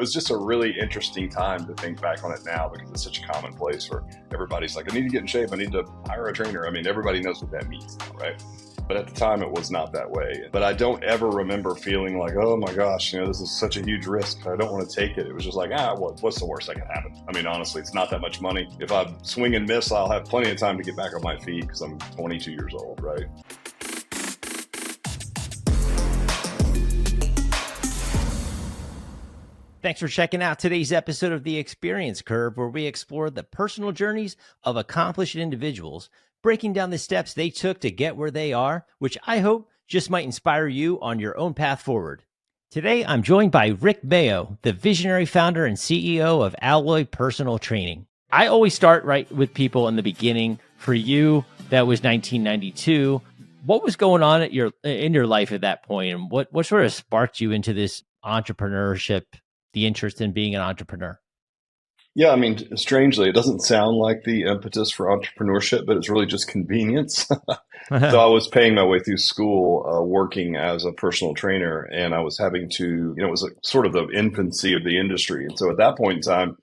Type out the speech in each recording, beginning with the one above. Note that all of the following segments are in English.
was just a really interesting time to think back on it now, because it's such a common place where everybody's like, I need to get in shape. I need to hire a trainer. I mean, everybody knows what that means now, right? But at the time, it was not that way. But I don't ever remember feeling like, oh my gosh, this is such a huge risk. I don't want to take it. It was just like, what's the worst that can happen? I mean, honestly, it's not that much money. If I swing and miss, I'll have plenty of time to get back on my feet because I'm 22 years old, right? Thanks for checking out today's episode of The Experience Curve, where we explore the personal journeys of accomplished individuals, breaking down the steps they took to get where they are, which I hope just might inspire you on your own path forward. Today, I'm joined by Rick Mayo, the visionary founder and CEO of Alloy Personal Training. I always start right with people in the beginning. For you, that was 1992. What was going on in your life at that point, and what sort of sparked you into this entrepreneurship, the interest in being an entrepreneur? Yeah, I mean, strangely, it doesn't sound like the impetus for entrepreneurship, but it's really just convenience. So I was paying my way through school, working as a personal trainer, and I was having to, it was sort of the infancy of the industry. And so at that point in time,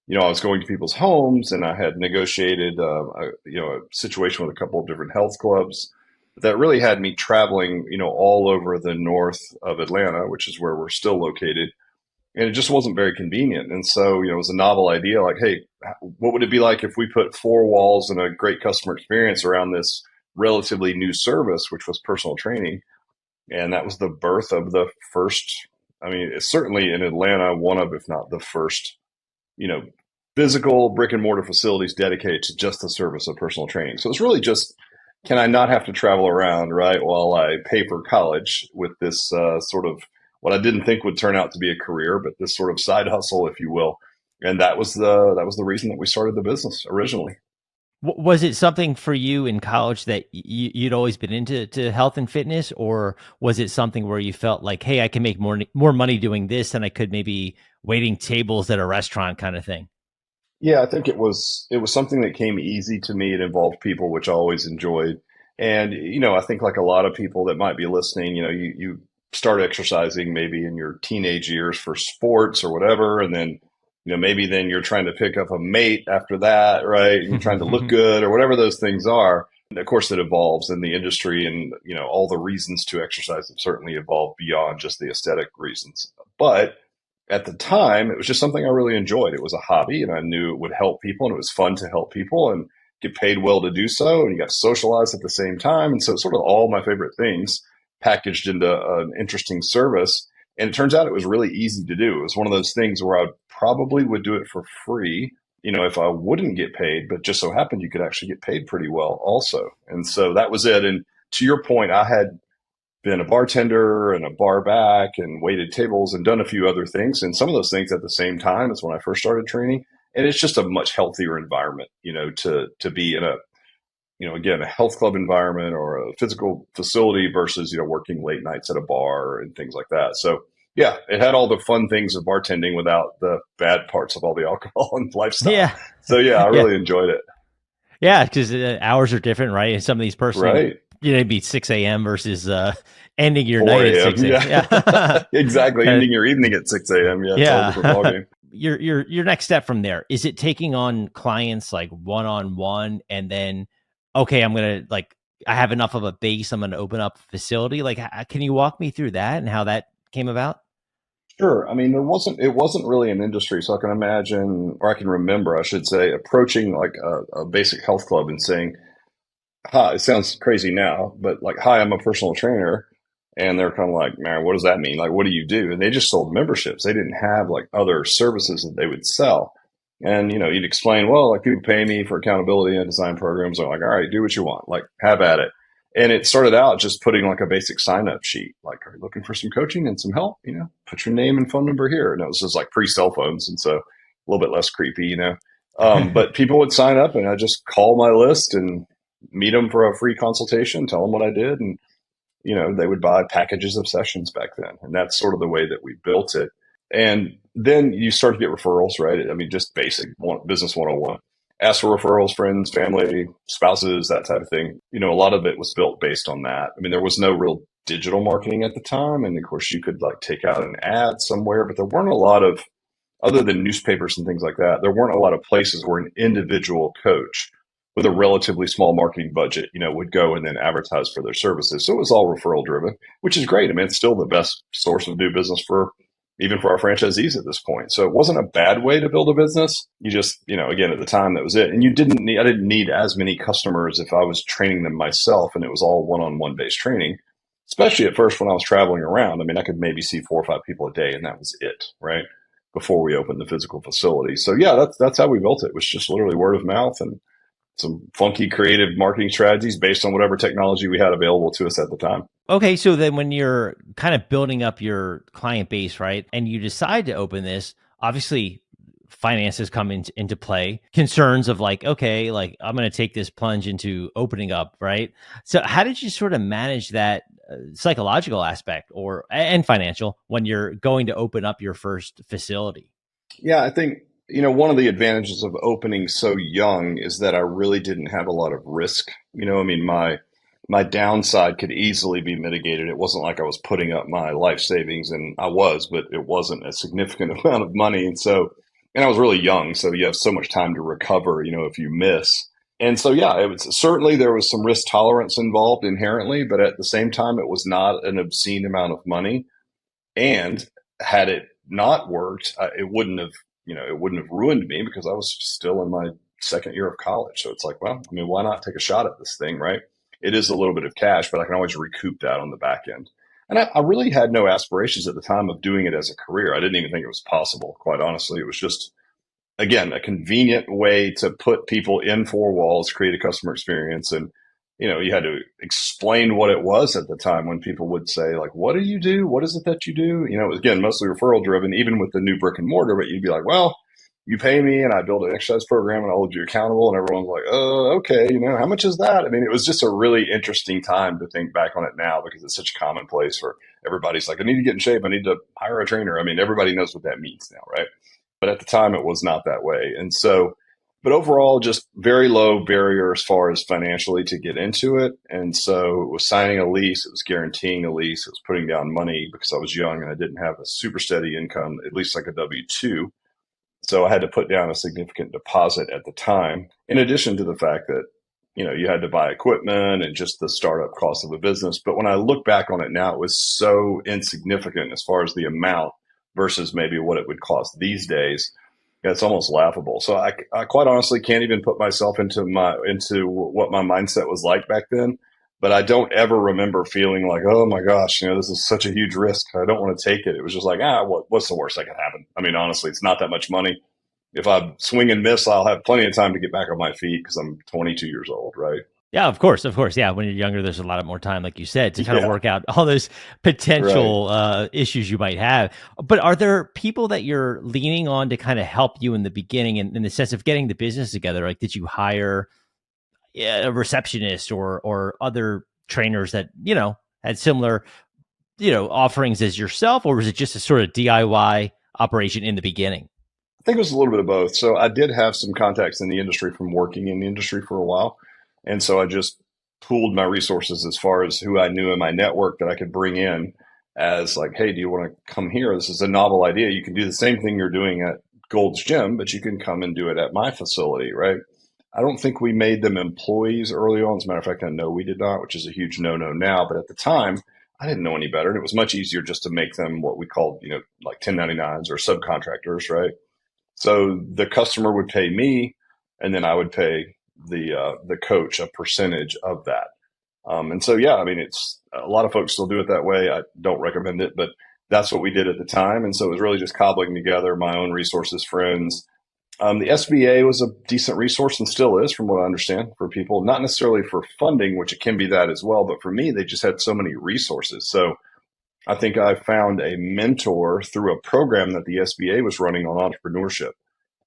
I was going to people's homes, and I had negotiated, a situation with a couple of different health clubs that really had me traveling, all over the north of Atlanta, which is where we're still located. And it just wasn't very convenient. And so, it was a novel idea like, hey, what would it be like if we put four walls and a great customer experience around this relatively new service, which was personal training? And that was the birth of the first, it's certainly in Atlanta, one of, if not the first, physical brick and mortar facilities dedicated to just the service of personal training. So it's really just, can I not have to travel around, right, while I pay for college with this sort of what I didn't think would turn out to be a career, but this sort of side hustle, if you will. And that was the reason that we started the business originally. Was it something for you in college that you'd always been into health and fitness, or was it something where you felt like, hey, I can make more money doing this than I could maybe waiting tables at a restaurant kind of thing? Yeah, I think it was something that came easy to me. It involved people, which I always enjoyed. And, I think like a lot of people that might be listening, you start exercising maybe in your teenage years for sports or whatever. And then, maybe then you're trying to pick up a mate after that, right? You're trying to look good or whatever those things are. And of course, it evolves in the industry, and, all the reasons to exercise have certainly evolved beyond just the aesthetic reasons. But at the time, it was just something I really enjoyed. It was a hobby, and I knew it would help people, and it was fun to help people and get paid well to do so. And you got to socialize at the same time. And so it's sort of all my favorite things packaged into an interesting service. And it turns out it was really easy to do. It was one of those things where I probably would do it for free, if I wouldn't get paid, but just so happened you could actually get paid pretty well also. And so that was it. And to your point, I had been a bartender and a bar back and waited tables and done a few other things. And some of those things at the same time as when I first started training. And it's just a much healthier environment, to be in again, a health club environment or a physical facility versus, working late nights at a bar and things like that. So yeah, it had all the fun things of bartending without the bad parts of all the alcohol and lifestyle. Yeah. So yeah, I really enjoyed it. Yeah, because hours are different, right? And some of these personal, right. It'd be 6 a.m. versus ending your night at 6 a.m. Yeah. Exactly. Ending your evening at 6 a.m. Yeah. Yeah. It's all different ballgame. Your next step from there, is it taking on clients like one-on-one, and then, okay, I'm going to I have enough of a base, I'm going to open up a facility? Can you walk me through that and how that came about? Sure. It wasn't really an industry. So I can imagine, or I can remember, I should say, approaching like a basic health club and saying, hi, it sounds crazy now, but like, hi, I'm a personal trainer. And they're kind of like, man, what does that mean? Like, what do you do? And they just sold memberships. They didn't have like other services that they would sell. And, you'd explain, well, like people pay me for accountability and design programs. I'm like, all right, do what you want, like have at it. And it started out just putting like a basic sign up sheet. Like, are you looking for some coaching and some help? Put your name and phone number here. And it was just like pre-cell phones. And so a little bit less creepy, but people would sign up, and I just call my list and meet them for a free consultation, tell them what I did. And, they would buy packages of sessions back then. And that's sort of the way that we built it. And then you start to get referrals, right? Just basic business 101. Ask for referrals, friends, family, spouses, that type of thing. A lot of it was built based on that. There was no real digital marketing at the time. And of course, you could like take out an ad somewhere, but there weren't a lot of other than newspapers and things like that, there weren't a lot of places where an individual coach with a relatively small marketing budget, would go and then advertise for their services. So it was all referral driven, which is great. I mean, it's still the best source of new business for even for our franchisees at this point. So it wasn't a bad way to build a business. You just, again, at the time that was it. And I didn't need as many customers if I was training them myself and it was all one-on-one based training, especially at first when I was traveling around. I mean, I could maybe see 4 or 5 people a day and that was it, right? Before we opened the physical facility. So yeah, that's how we built it. It was just literally word of mouth and some funky creative marketing strategies based on whatever technology we had available to us at the time. Okay, so then when you're kind of building up your client base, right, and you decide to open this, obviously finances come into play, concerns of like, okay, like I'm going to take this plunge into opening up, right? So how did you sort of manage that psychological aspect or and financial when you're going to open up your first facility? Yeah, I think, one of the advantages of opening so young is that I really didn't have a lot of risk. I mean, my downside could easily be mitigated. It wasn't like I was putting up my life savings and I was, but it wasn't a significant amount of money. And I was really young. So you have so much time to recover, if you miss. And so, yeah, it was certainly there was some risk tolerance involved inherently, but at the same time, it was not an obscene amount of money. And had it not worked, it wouldn't have ruined me because I was still in my second year of college. So it's like, well, I mean, why not take a shot at this thing, right? It is a little bit of cash, but I can always recoup that on the back end. And I really had no aspirations at the time of doing it as a career. I didn't even think it was possible, quite honestly. It was just, again, a convenient way to put people in 4 walls, create a customer experience. And, you had to explain what it was at the time when people would say, like, what do you do? What is it that you do? It was, again, mostly referral driven, even with the new brick and mortar, but you'd be like, well, you pay me and I build an exercise program and I hold you accountable. And everyone's like, oh, okay, how much is that? I mean, it was just a really interesting time to think back on it now because it's such a commonplace for everybody's like, I need to get in shape. I need to hire a trainer. I mean, everybody knows what that means now, right? But at the time, it was not that way. And so, but overall, just very low barrier as far as financially to get into it. And so it was signing a lease, it was guaranteeing a lease, it was putting down money because I was young and I didn't have a super steady income, at least like a W-2. So I had to put down a significant deposit at the time, in addition to the fact that, you had to buy equipment and just the startup cost of a business. But when I look back on it now, it was so insignificant as far as the amount versus maybe what it would cost these days. Yeah, it's almost laughable. So I quite honestly can't even put myself into what my mindset was like back then. But I don't ever remember feeling like, oh my gosh, this is such a huge risk. I don't want to take it. It was just like, what's the worst that could happen? I mean, honestly, it's not that much money. If I swing and miss, I'll have plenty of time to get back on my feet because I'm 22 years old, right? Yeah, of course, of course. Yeah, when you're younger, there's a lot more time, like you said, to kind of Yeah, work out all those right. potential issues you might have. But are there people that you're leaning on to kind of help you in the beginning, in the sense of getting the business together? Like, did you hire a receptionist or other trainers that had similar offerings as yourself, or was it just a sort of DIY operation in the beginning? I think it was a little bit of both. So I did have some contacts in the industry from working in the industry for a while. And so I just pooled my resources as far as who I knew in my network that I could bring in as like, hey, do you want to come here? This is a novel idea. You can do the same thing you're doing at Gold's Gym, but you can come and do it at my facility, right? I don't think we made them employees early on. As a matter of fact, I know we did not, which is a huge no-no now. But at the time, I didn't know any better. And it was much easier just to make them what we called, like 1099s or subcontractors, right? So the customer would pay me, and then I would pay the coach a percentage of that. And so, yeah, I mean, it's a lot of folks still do it that way. I don't recommend it, but that's what we did at the time. And so it was really just cobbling together my own resources, friends. The SBA was a decent resource and still is, from what I understand, for people, not necessarily for funding, which it can be that as well. But for me, they just had so many resources. So I think I found a mentor through a program that the SBA was running on entrepreneurship.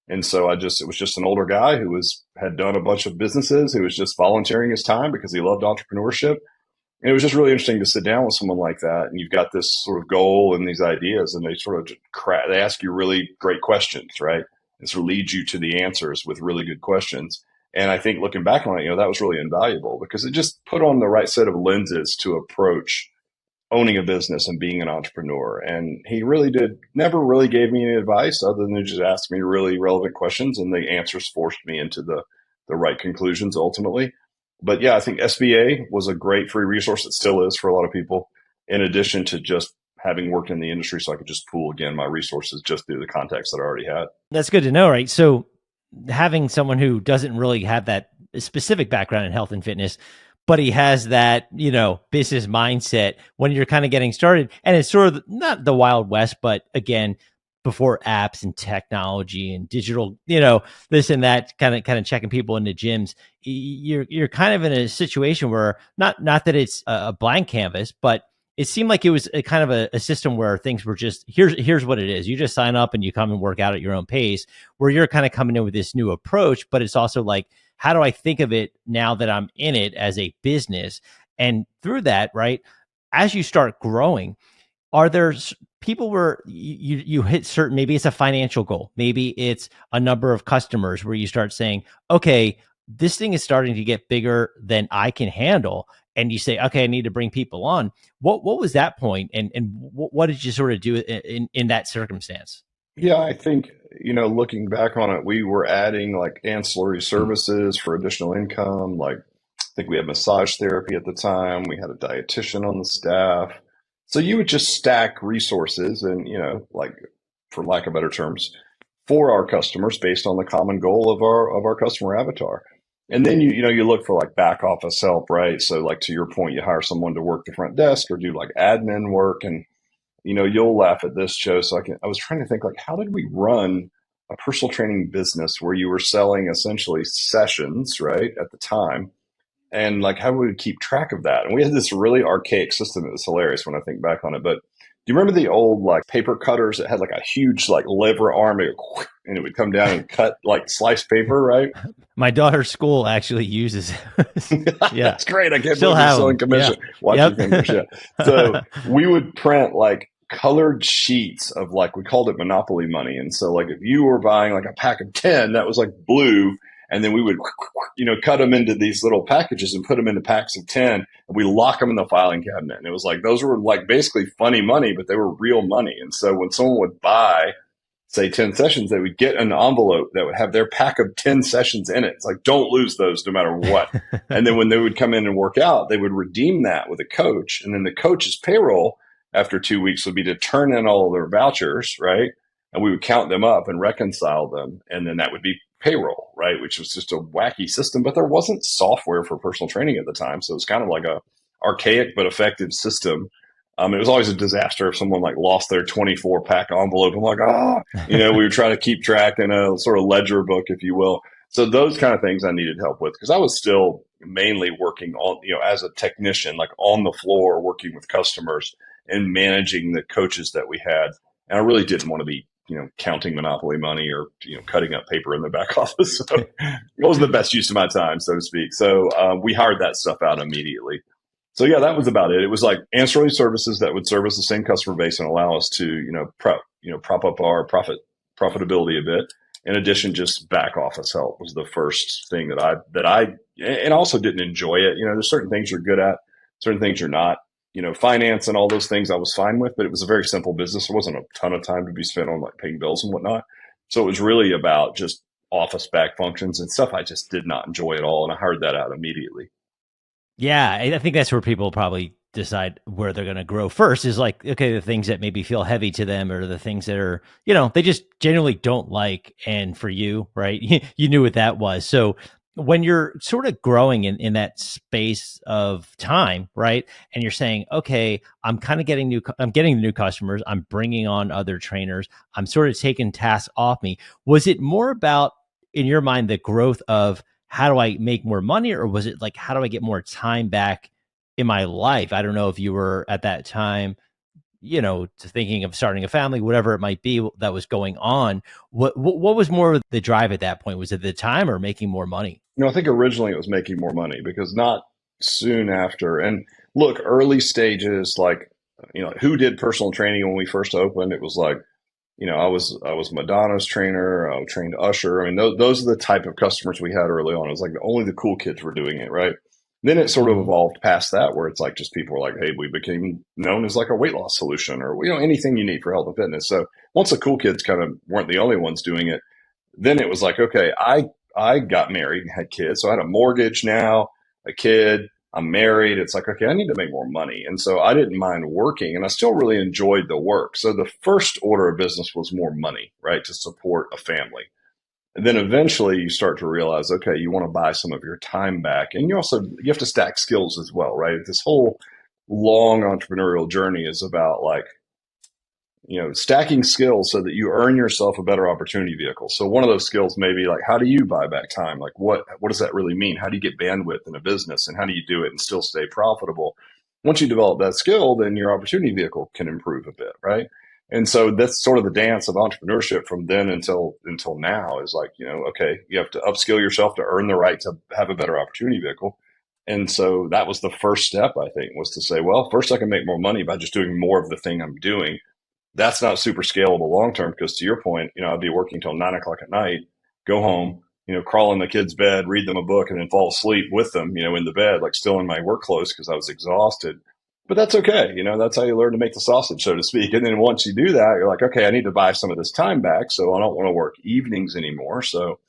And so it was just an older guy who had done a bunch of businesses, who was just volunteering his time because he loved entrepreneurship. And it was just really interesting to sit down with someone like that. And you've got this sort of goal and these ideas, and they sort of they ask you really great questions, right? And sort of lead you to the answers with really good questions. And I think looking back on it, that was really invaluable because it just put on the right set of lenses to approach owning a business and being an entrepreneur. And he really did never really gave me any advice other than to just ask me really relevant questions, and the answers forced me into the right conclusions ultimately. But yeah, I think SBA was a great free resource. It still is for a lot of people, in addition to just having worked in the industry. So I could just pool again my resources just through the contacts that I already had. That's good to know, right? So having someone who doesn't really have that specific background in health and fitness, but he has that, business mindset when you're kind of getting started. And it's sort of not the Wild West, but again, before apps and technology and digital, this and that, kind of checking people into gyms. You're kind of in a situation where not that it's a blank canvas, but it seemed like it was a kind of a system where things were just here's what it is. You just sign up and you come and work out at your own pace, where you're kind of coming in with this new approach, but it's also like, how do I think of it now that I'm in it as a business? And through that, right, as you start growing, are there people where you hit certain, maybe it's a financial goal, maybe it's a number of customers where you start saying, okay, this thing is starting to get bigger than I can handle, and you say, okay, I need to bring people on. What was that point, and what did you sort of do in that circumstance? Yeah, I think, looking back on it, we were adding like ancillary services for additional income. Like, I think we had massage therapy at the time. We had a dietitian on the staff. So you would just stack resources and, like, for lack of better terms, for our customers based on the common goal of our customer avatar. And then you look for like back office help, right? So like to your point, you hire someone to work the front desk or do like admin work, and you'll laugh at this, Joe. So I was trying to think like, how did we run a personal training business where you were selling essentially sessions, right, at the time? And like, how would we keep track of that? And we had this really archaic system that was hilarious when I think back on it. But do you remember the old like paper cutters that had like a huge like lever arm and it would come down and cut like sliced paper, right? My daughter's school actually uses yeah, That's great. I can't still believe you're have still in them. Yeah. commission. Watch your Yep. fingers. Yeah. So we would print like colored sheets of like, we called it Monopoly money. And so like if you were buying like a pack of 10, that was like blue. And then we would, cut them into these little packages and put them into packs of 10. And we lock them in the filing cabinet. And it was like, those were like basically funny money, but they were real money. And so when someone would buy, say 10 sessions, they would get an envelope that would have their pack of 10 sessions in it. It's like, don't lose those no matter what. And then when they would come in and work out, they would redeem that with a coach. And then the coach's payroll after 2 weeks would be to turn in all of their vouchers, right? And we would count them up and reconcile them. And then that would be payroll, right? Which was just a wacky system, but there wasn't software for personal training at the time. So it was kind of like a archaic but effective system. It was always a disaster if someone like lost their 24 pack envelope. I'm like, we were trying to keep track in a sort of ledger book, if you will. So those kind of things I needed help with because I was still mainly working on, as a technician, like on the floor, working with customers and managing the coaches that we had. And I really didn't want to be, counting Monopoly money or, cutting up paper in the back office. So it wasn't the best use of my time, so to speak. So we hired that stuff out immediately. So yeah, that was about it. It was like ancillary services that would service the same customer base and allow us to, prop up our profitability a bit. In addition, just back office help was the first thing that I and also didn't enjoy it. There's certain things you're good at, certain things you're not. Finance and all those things I was fine with, but it was a very simple business. There wasn't a ton of time to be spent on like paying bills and whatnot. So it was really about just office back functions and stuff I just did not enjoy at all. And I hired that out immediately. Yeah, I think that's where people probably decide where they're going to grow first is like, okay, the things that maybe feel heavy to them or the things that are, they just generally don't like. And for you, right, you knew what that was. So when you're sort of growing in that space of time, right, and you're saying, okay, I'm getting new customers, I'm bringing on other trainers, I'm sort of taking tasks off me. Was it more about, in your mind, the growth of how do I make more money, or was it like, how do I get more time back in my life? I don't know if you were at that time, to thinking of starting a family, whatever it might be that was going on. What was more of the drive at that point? Was it the time or making more money? I think originally it was making more money because not soon after. And look, early stages, like, who did personal training when we first opened? It was like, I was Madonna's trainer. I trained Usher. I mean, those are the type of customers we had early on. It was like only the cool kids were doing it, right? Then it sort of Mhm. evolved past that, where it's like just people were like, hey, we became known as like a weight loss solution, or anything you need for health and fitness. So once the cool kids kind of weren't the only ones doing it, then it was like, okay, I got married and had kids, so I had a mortgage now, a kid. I'm married. It's like, okay, I need to make more money, and so I didn't mind working, and I still really enjoyed the work. So the first order of business was more money, right, to support a family. And then eventually you start to realize, okay, you want to buy some of your time back, and you have to stack skills as well, right? This whole long entrepreneurial journey is about like, stacking skills so that you earn yourself a better opportunity vehicle. So one of those skills may be like, how do you buy back time? Like what does that really mean? How do you get bandwidth in a business, and how do you do it and still stay profitable? Once you develop that skill, then your opportunity vehicle can improve a bit, right? And so that's sort of the dance of entrepreneurship from then until now is like, okay, you have to upskill yourself to earn the right to have a better opportunity vehicle. And so that was the first step, I think, was to say, well, first I can make more money by just doing more of the thing I'm doing. That's not super scalable long term because, to your point, I'd be working till 9 o'clock at night, go home, crawl in the kid's bed, read them a book, and then fall asleep with them, in the bed, like still in my work clothes because I was exhausted. But that's okay. That's how you learn to make the sausage, so to speak. And then once you do that, you're like, okay, I need to buy some of this time back. So I don't want to work evenings anymore. So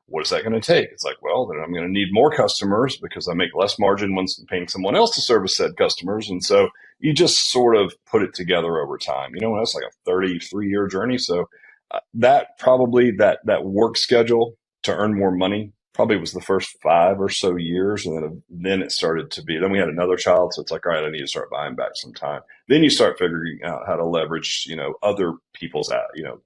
what is that going to take? It's like, well, then I'm going to need more customers because I make less margin when paying someone else to service said customers. And so you just sort of put it together over time. That's like a 33-year journey. So that work schedule to earn more money probably was the first 5 or so years. And then it started to be, then we had another child. So it's like, all right, I need to start buying back some time. Then you start figuring out how to leverage, other people's,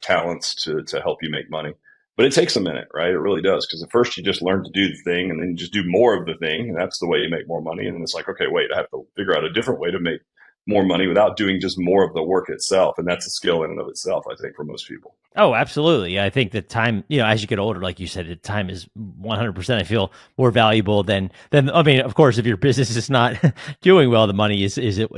talents to help you make money. But it takes a minute, right? It really does. Because at first you just learn to do the thing and then you just do more of the thing. And that's the way you make more money. And then it's like, okay, wait, I have to figure out a different way to make more money without doing just more of the work itself. And that's a skill in and of itself, I think, for most people. Oh, absolutely. I think that time, as you get older, like you said, time is 100%. I feel more valuable than. I mean, of course, if your business is not doing well, the money is it.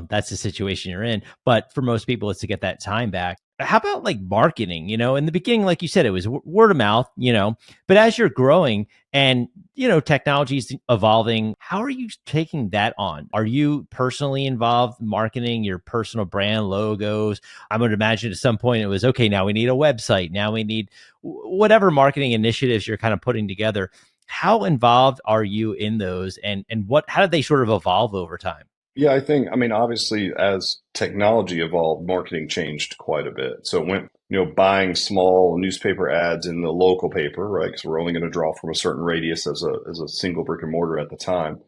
That's the situation you're in. But for most people, it's to get that time back. How about like marketing? In the beginning, like you said, it was word of mouth. But as you're growing and technology is evolving, how are you taking that on? Are you personally involved marketing your personal brand logos? I would imagine at some point it was, okay, now we need a website. Now we need whatever marketing initiatives you're kind of putting together. How involved are you in those, and how did they sort of evolve over time? Yeah, I mean, obviously, as technology evolved, marketing changed quite a bit. So it went, buying small newspaper ads in the local paper, right? Because we're only going to draw from a certain radius as a single brick and mortar at the time.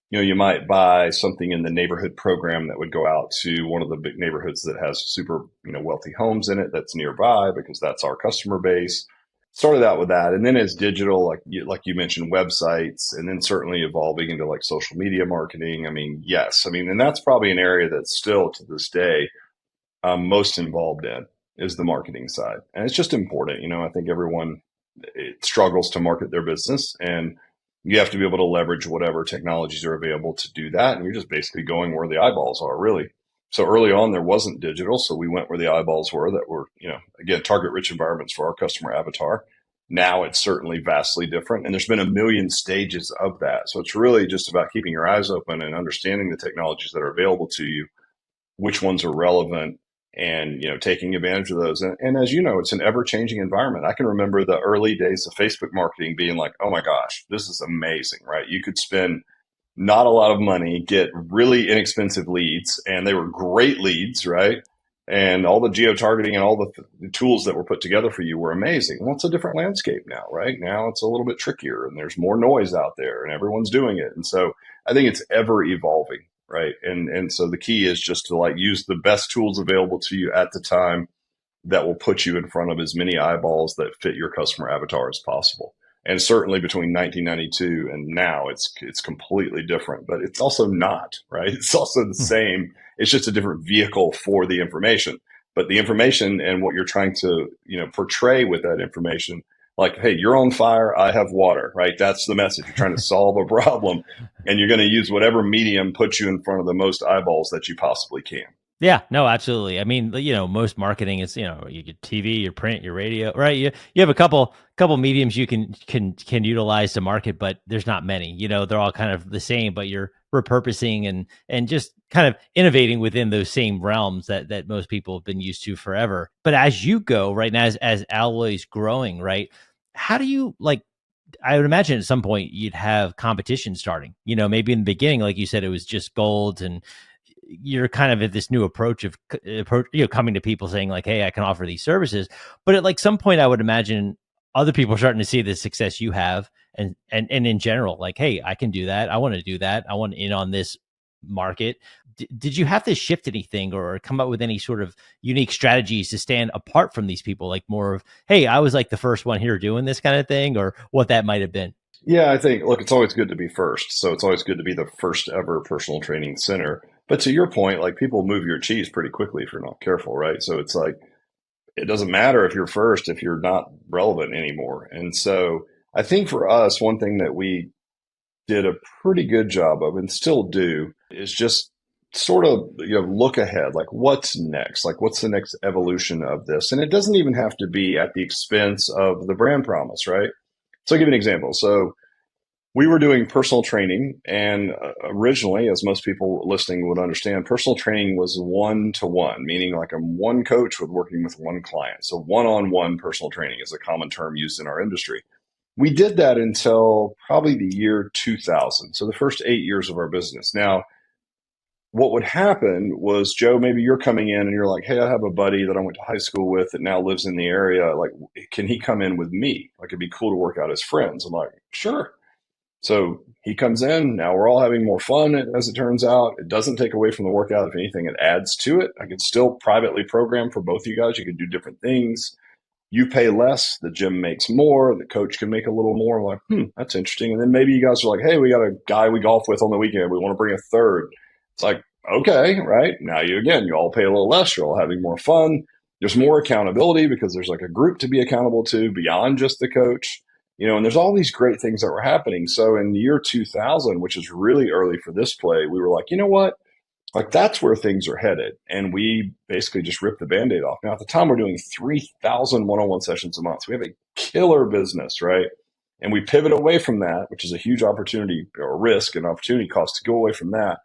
You might buy something in the neighborhood program that would go out to one of the big neighborhoods that has super, wealthy homes in it that's nearby because that's our customer base. Started out with that. And then as digital, like you mentioned, websites, and then certainly evolving into like social media marketing. I mean, yes. I mean, and that's probably an area that's still to this day I'm most involved in is the marketing side. And it's just important. I think everyone struggles to market their business, and you have to be able to leverage whatever technologies are available to do that. And you're just basically going where the eyeballs are, really. So early on, there wasn't digital. So we went where the eyeballs were that were, again, target rich environments for our customer avatar. Now it's certainly vastly different. And there's been a million stages of that. So it's really just about keeping your eyes open and understanding the technologies that are available to you, which ones are relevant, and taking advantage of those. And as you know, it's an ever changing environment. I can remember the early days of Facebook marketing being like, oh my gosh, this is amazing, right? You could spend not a lot of money, get really inexpensive leads, and they were great leads, right? And all the geo targeting and all the tools that were put together for you were amazing. Well, it's a different landscape now, right? Now it's a little bit trickier, and there's more noise out there, and everyone's doing it. And so I think it's ever evolving, right? And so the key is just to like use the best tools available to you at the time that will put you in front of as many eyeballs that fit your customer avatar as possible. And certainly between 1992 and now, it's completely different, but it's also not, right? It's also the same. It's just a different vehicle for the information. But the information and what you're trying to, portray with that information, like, hey, you're on fire, I have water, right? That's the message. You're trying to solve a problem, and you're going to use whatever medium puts you in front of the most eyeballs that you possibly can. Yeah, no, absolutely. I mean, most marketing is, your TV, your print, your radio, right? You have a couple mediums you can utilize to market, but there's not many. They're all kind of the same, but you're repurposing and just kind of innovating within those same realms that most people have been used to forever. But as you go, right now, as Alloy's growing, right? How do you like I would imagine at some point you'd have competition starting. Maybe in the beginning, like you said, it was just gold, and you're kind of at this new approach, coming to people saying like, "Hey, I can offer these services." But at like some point, I would imagine other people are starting to see the success you have, and in general, like, "Hey, I can do that. I want to do that. I want in on this market." Did you have to shift anything or come up with any sort of unique strategies to stand apart from these people? Like more of, "Hey, I was like the first one here doing this kind of thing," or what that might have been. Yeah, I think, look, it's always good to be first. So it's always good to be the first ever personal training center. But to your point, like people move your cheese pretty quickly if you're not careful, right? So it's like, it doesn't matter if you're first if you're not relevant anymore. And so I think for us, one thing that we did a pretty good job of and still do is just sort of look ahead, like what's next, like what's the next evolution of this, and it doesn't even have to be at the expense of the brand promise, right? So I'll give you an example. So we were doing personal training, and originally, as most people listening would understand, personal training was one to one, meaning like I'm one coach with working with one client. So one on one personal training is a common term used in our industry. We did that until probably the year 2000. So the first 8 years of our business. Now, what would happen was, Joe, maybe you're coming in and you're like, hey, I have a buddy that I went to high school with that now lives in the area. Like, can he come in with me? Like, it'd be cool to work out as friends. I'm like, sure. So he comes in. Now we're all having more fun, as it turns out. It doesn't take away from the workout. If anything, it adds to it. I could still privately program for both of you guys. You can do different things. You pay less, the gym makes more, the coach can make a little more. I'm like, that's interesting. And then maybe you guys are like, hey, we got a guy we golf with on the weekend. We want to bring a third. It's like, okay, right. Now you all pay a little less. You're all having more fun. There's more accountability because there's like a group to be accountable to beyond just the coach. And there's all these great things that were happening. So in the year 2000, which is really early for this play, we were like, you know what? Like that's where things are headed. And we basically just ripped the band-aid off. Now, at the time, we're doing 3,000 one-on-one sessions a month. So we have a killer business, right? And we pivot away from that, which is a huge opportunity or risk and opportunity cost to go away from that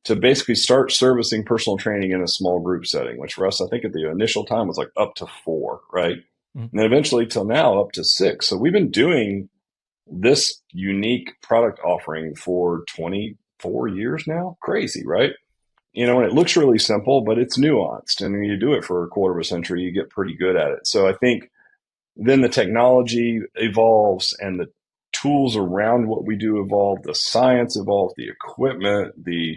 to basically start servicing personal training in a small group setting, which for us, I think at the initial time was like up to 4, right? Mhm. And then eventually till now up to 6. So we've been doing this unique product offering for 24 years now. Crazy, right? And it looks really simple, but it's nuanced. And when you do it for a quarter of a century, you get pretty good at it. So I think then the technology evolves and the tools around what we do evolve, the science evolves, the equipment, the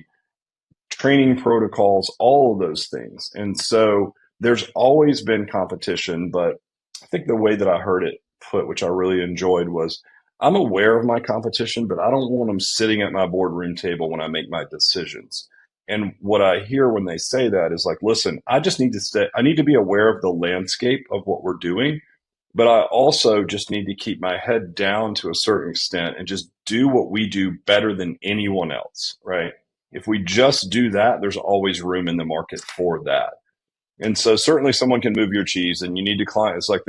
training protocols, all of those things. And so there's always been competition, but I think the way that I heard it put, which I really enjoyed, was I'm aware of my competition, but I don't want them sitting at my boardroom table when I make my decisions. And what I hear when they say that is like, listen, I just need to I need to be aware of the landscape of what we're doing, but I also just need to keep my head down to a certain extent and just do what we do better than anyone else, right? If we just do that, there's always room in the market for that. And so certainly someone can move your cheese and you need to climb. It's like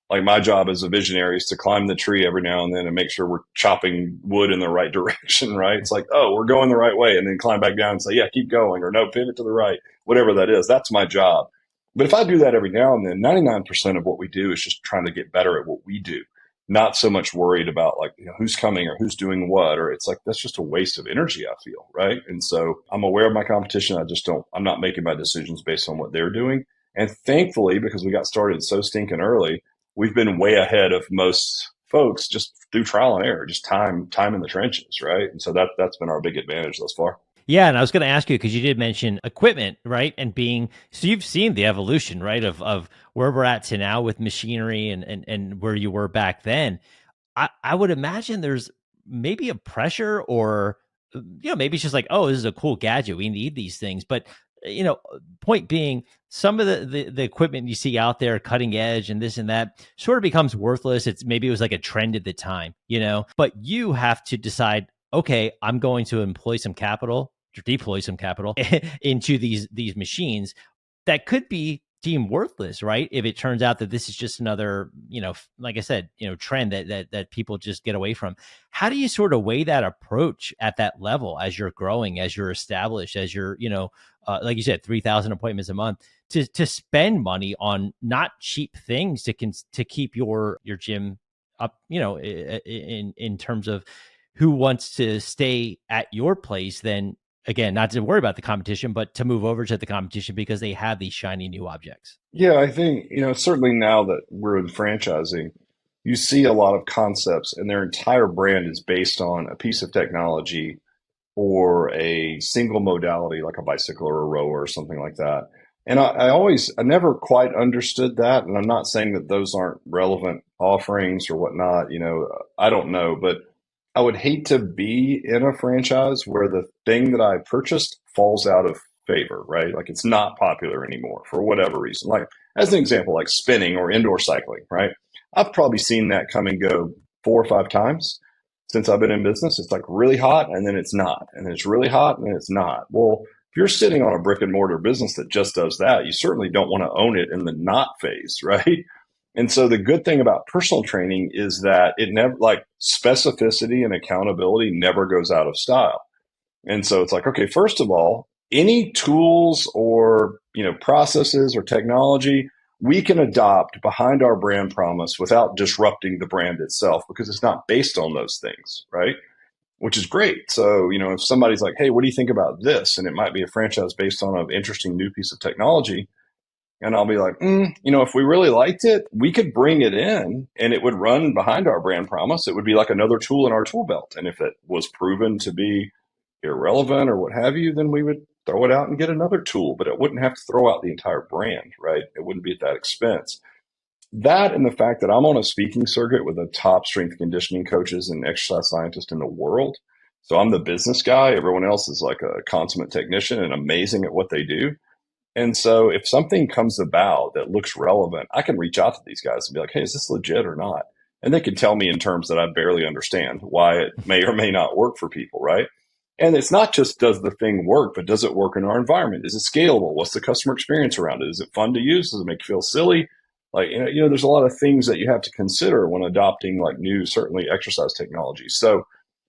like my job as a visionary is to climb the tree every now and then and make sure we're chopping wood in the right direction, right? It's like, oh, we're going the right way. And then climb back down and say, yeah, keep going, or no, pivot to the right, whatever that is. That's my job. But if I do that every now and then, 99% of what we do is just trying to get better at what we do. Not so much worried about like, who's coming or who's doing what, or it's like, that's just a waste of energy, I feel. Right. And so I'm aware of my competition. I'm not making my decisions based on what they're doing. And thankfully, because we got started so stinking early, we've been way ahead of most folks just through trial and error, just time in the trenches. Right. And so that's been our big advantage thus far. Yeah, and I was going to ask you because you did mention equipment, right? And being so you've seen the evolution, right, of where we're at to now with machinery and where you were back then. I would imagine there's maybe a pressure or maybe it's just like, oh, this is a cool gadget. We need these things. But point being, some of the equipment you see out there, cutting edge and this and that, sort of becomes worthless. Maybe it was like a trend at the time, but you have to decide, okay, I'm going to employ some capital deploy some capital into these machines that could be deemed worthless, right? If it turns out that this is just another, like I said, trend that people just get away from. How do you sort of weigh that approach at that level as you're growing, as you're established, as you're, like you said, 3,000 appointments a month, to spend money on not cheap things to keep your gym up, in terms of who wants to stay at your place, then again, not to worry about the competition, but to move over to the competition because they have these shiny new objects. Yeah, I think, certainly now that we're in franchising, you see a lot of concepts and their entire brand is based on a piece of technology or a single modality like a bicycle or a rower or something like that. And I never quite understood that. And I'm not saying that those aren't relevant offerings or whatnot. I don't know, but I would hate to be in a franchise where the thing that I purchased falls out of favor, right? Like it's not popular anymore for whatever reason. Like, as an example, like spinning or indoor cycling, right? I've probably seen that come and go 4 or 5 times since I've been in business. It's like really hot and then it's not. And then it's really hot and then it's not. Well, if you're sitting on a brick and mortar business that just does that, you certainly don't want to own it in the not phase, right? And so the good thing about personal training is that it never, like specificity and accountability never goes out of style. And so it's like, okay, first of all, any tools or, processes or technology we can adopt behind our brand promise without disrupting the brand itself because it's not based on those things, right? Which is great. So, if somebody's like, hey, what do you think about this? And it might be a franchise based on an interesting new piece of technology. And I'll be like, if we really liked it, we could bring it in and it would run behind our brand promise. It would be like another tool in our tool belt. And if it was proven to be irrelevant or what have you, then we would throw it out and get another tool, but it wouldn't have to throw out the entire brand, right? It wouldn't be at that expense. That and the fact that I'm on a speaking circuit with the top strength and conditioning coaches and exercise scientists in the world. So I'm the business guy. Everyone else is like a consummate technician and amazing at what they do. And so if something comes about that looks relevant, I can reach out to these guys and be like, hey, is this legit or not? And they can tell me in terms that I barely understand why it may or may not work for people, right? And it's not just does the thing work, but does it work in our environment? Is it scalable? What's the customer experience around it? Is it fun to use? Does it make you feel silly? Like, there's a lot of things that you have to consider when adopting like new, certainly exercise technologies. So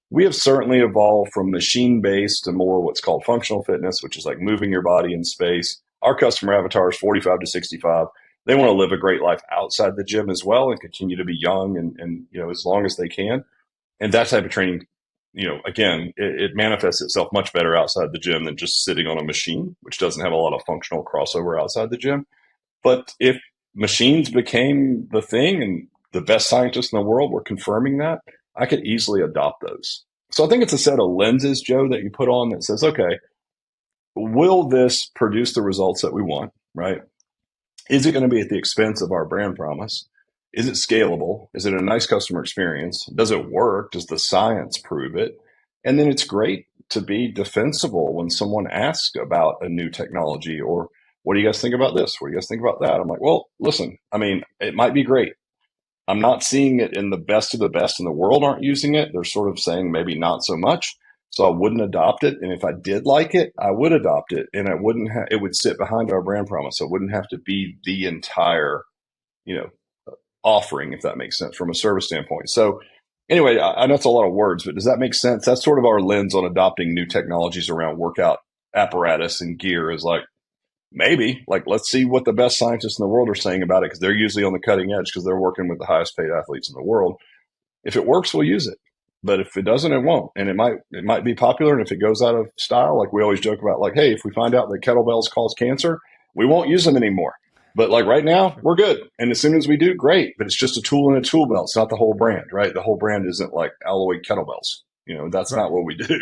we have certainly evolved from machine-based to more what's called functional fitness, which is like moving your body in space. Our customer avatar is 45 to 65. They want to live a great life outside the gym as well and continue to be young and as long as they can. And that type of training, again, it manifests itself much better outside the gym than just sitting on a machine, which doesn't have a lot of functional crossover outside the gym. But if machines became the thing and the best scientists in the world were confirming that, I could easily adopt those. So I think it's a set of lenses, Joe, that you put on that says, okay, will this produce the results that we want, right? Is it going to be at the expense of our brand promise? Is it scalable? Is it a nice customer experience? Does it work? Does the science prove it? And then it's great to be defensible when someone asks about a new technology or what do you guys think about this? What do you guys think about that? I'm like, well, listen, it might be great. I'm not seeing it in the best of the best in the world aren't using it. They're sort of saying maybe not so much. So I wouldn't adopt it. And if I did like it, I would adopt it. And it would sit behind our brand promise. So it wouldn't have to be the entire, offering, if that makes sense from a service standpoint. So anyway, I know it's a lot of words, but does that make sense? That's sort of our lens on adopting new technologies around workout apparatus and gear is like, maybe, like, let's see what the best scientists in the world are saying about it because they're usually on the cutting edge because they're working with the highest paid athletes in the world. If it works, we'll use it. But if it doesn't, it won't. And it might be popular. And if it goes out of style, like we always joke about, like, hey, if we find out that kettlebells cause cancer, we won't use them anymore. But like right now, we're good. And as soon as we do, great. But it's just a tool in a tool belt. It's not the whole brand, right? The whole brand isn't like alloy kettlebells. That's not what we do.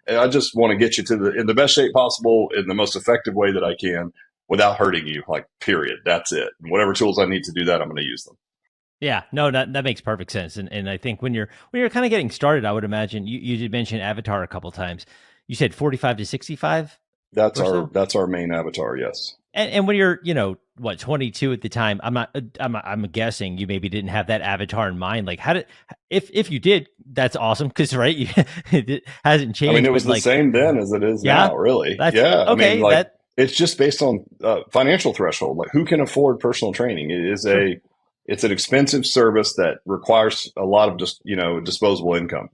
And I just want to get you in the best shape possible in the most effective way that I can without hurting you, like, period. That's it. And whatever tools I need to do that, I'm going to use them. Yeah, no, that makes perfect sense. And I think when you're kind of getting started, I would imagine you did mention avatar a couple times. You said 45 to 65. That's our main avatar. Yes. And when you're, what, 22 at the time. I'm guessing you maybe didn't have that avatar in mind. Like, how did, if you did, that's awesome. Cause right. It hasn't I mean, changed, it but was the like, same then as it is yeah, now, really. that's Yeah. I mean, okay. like, That, it's just based on financial threshold. Like, who can afford personal training? sure. It's an expensive service that requires a lot of just, disposable income.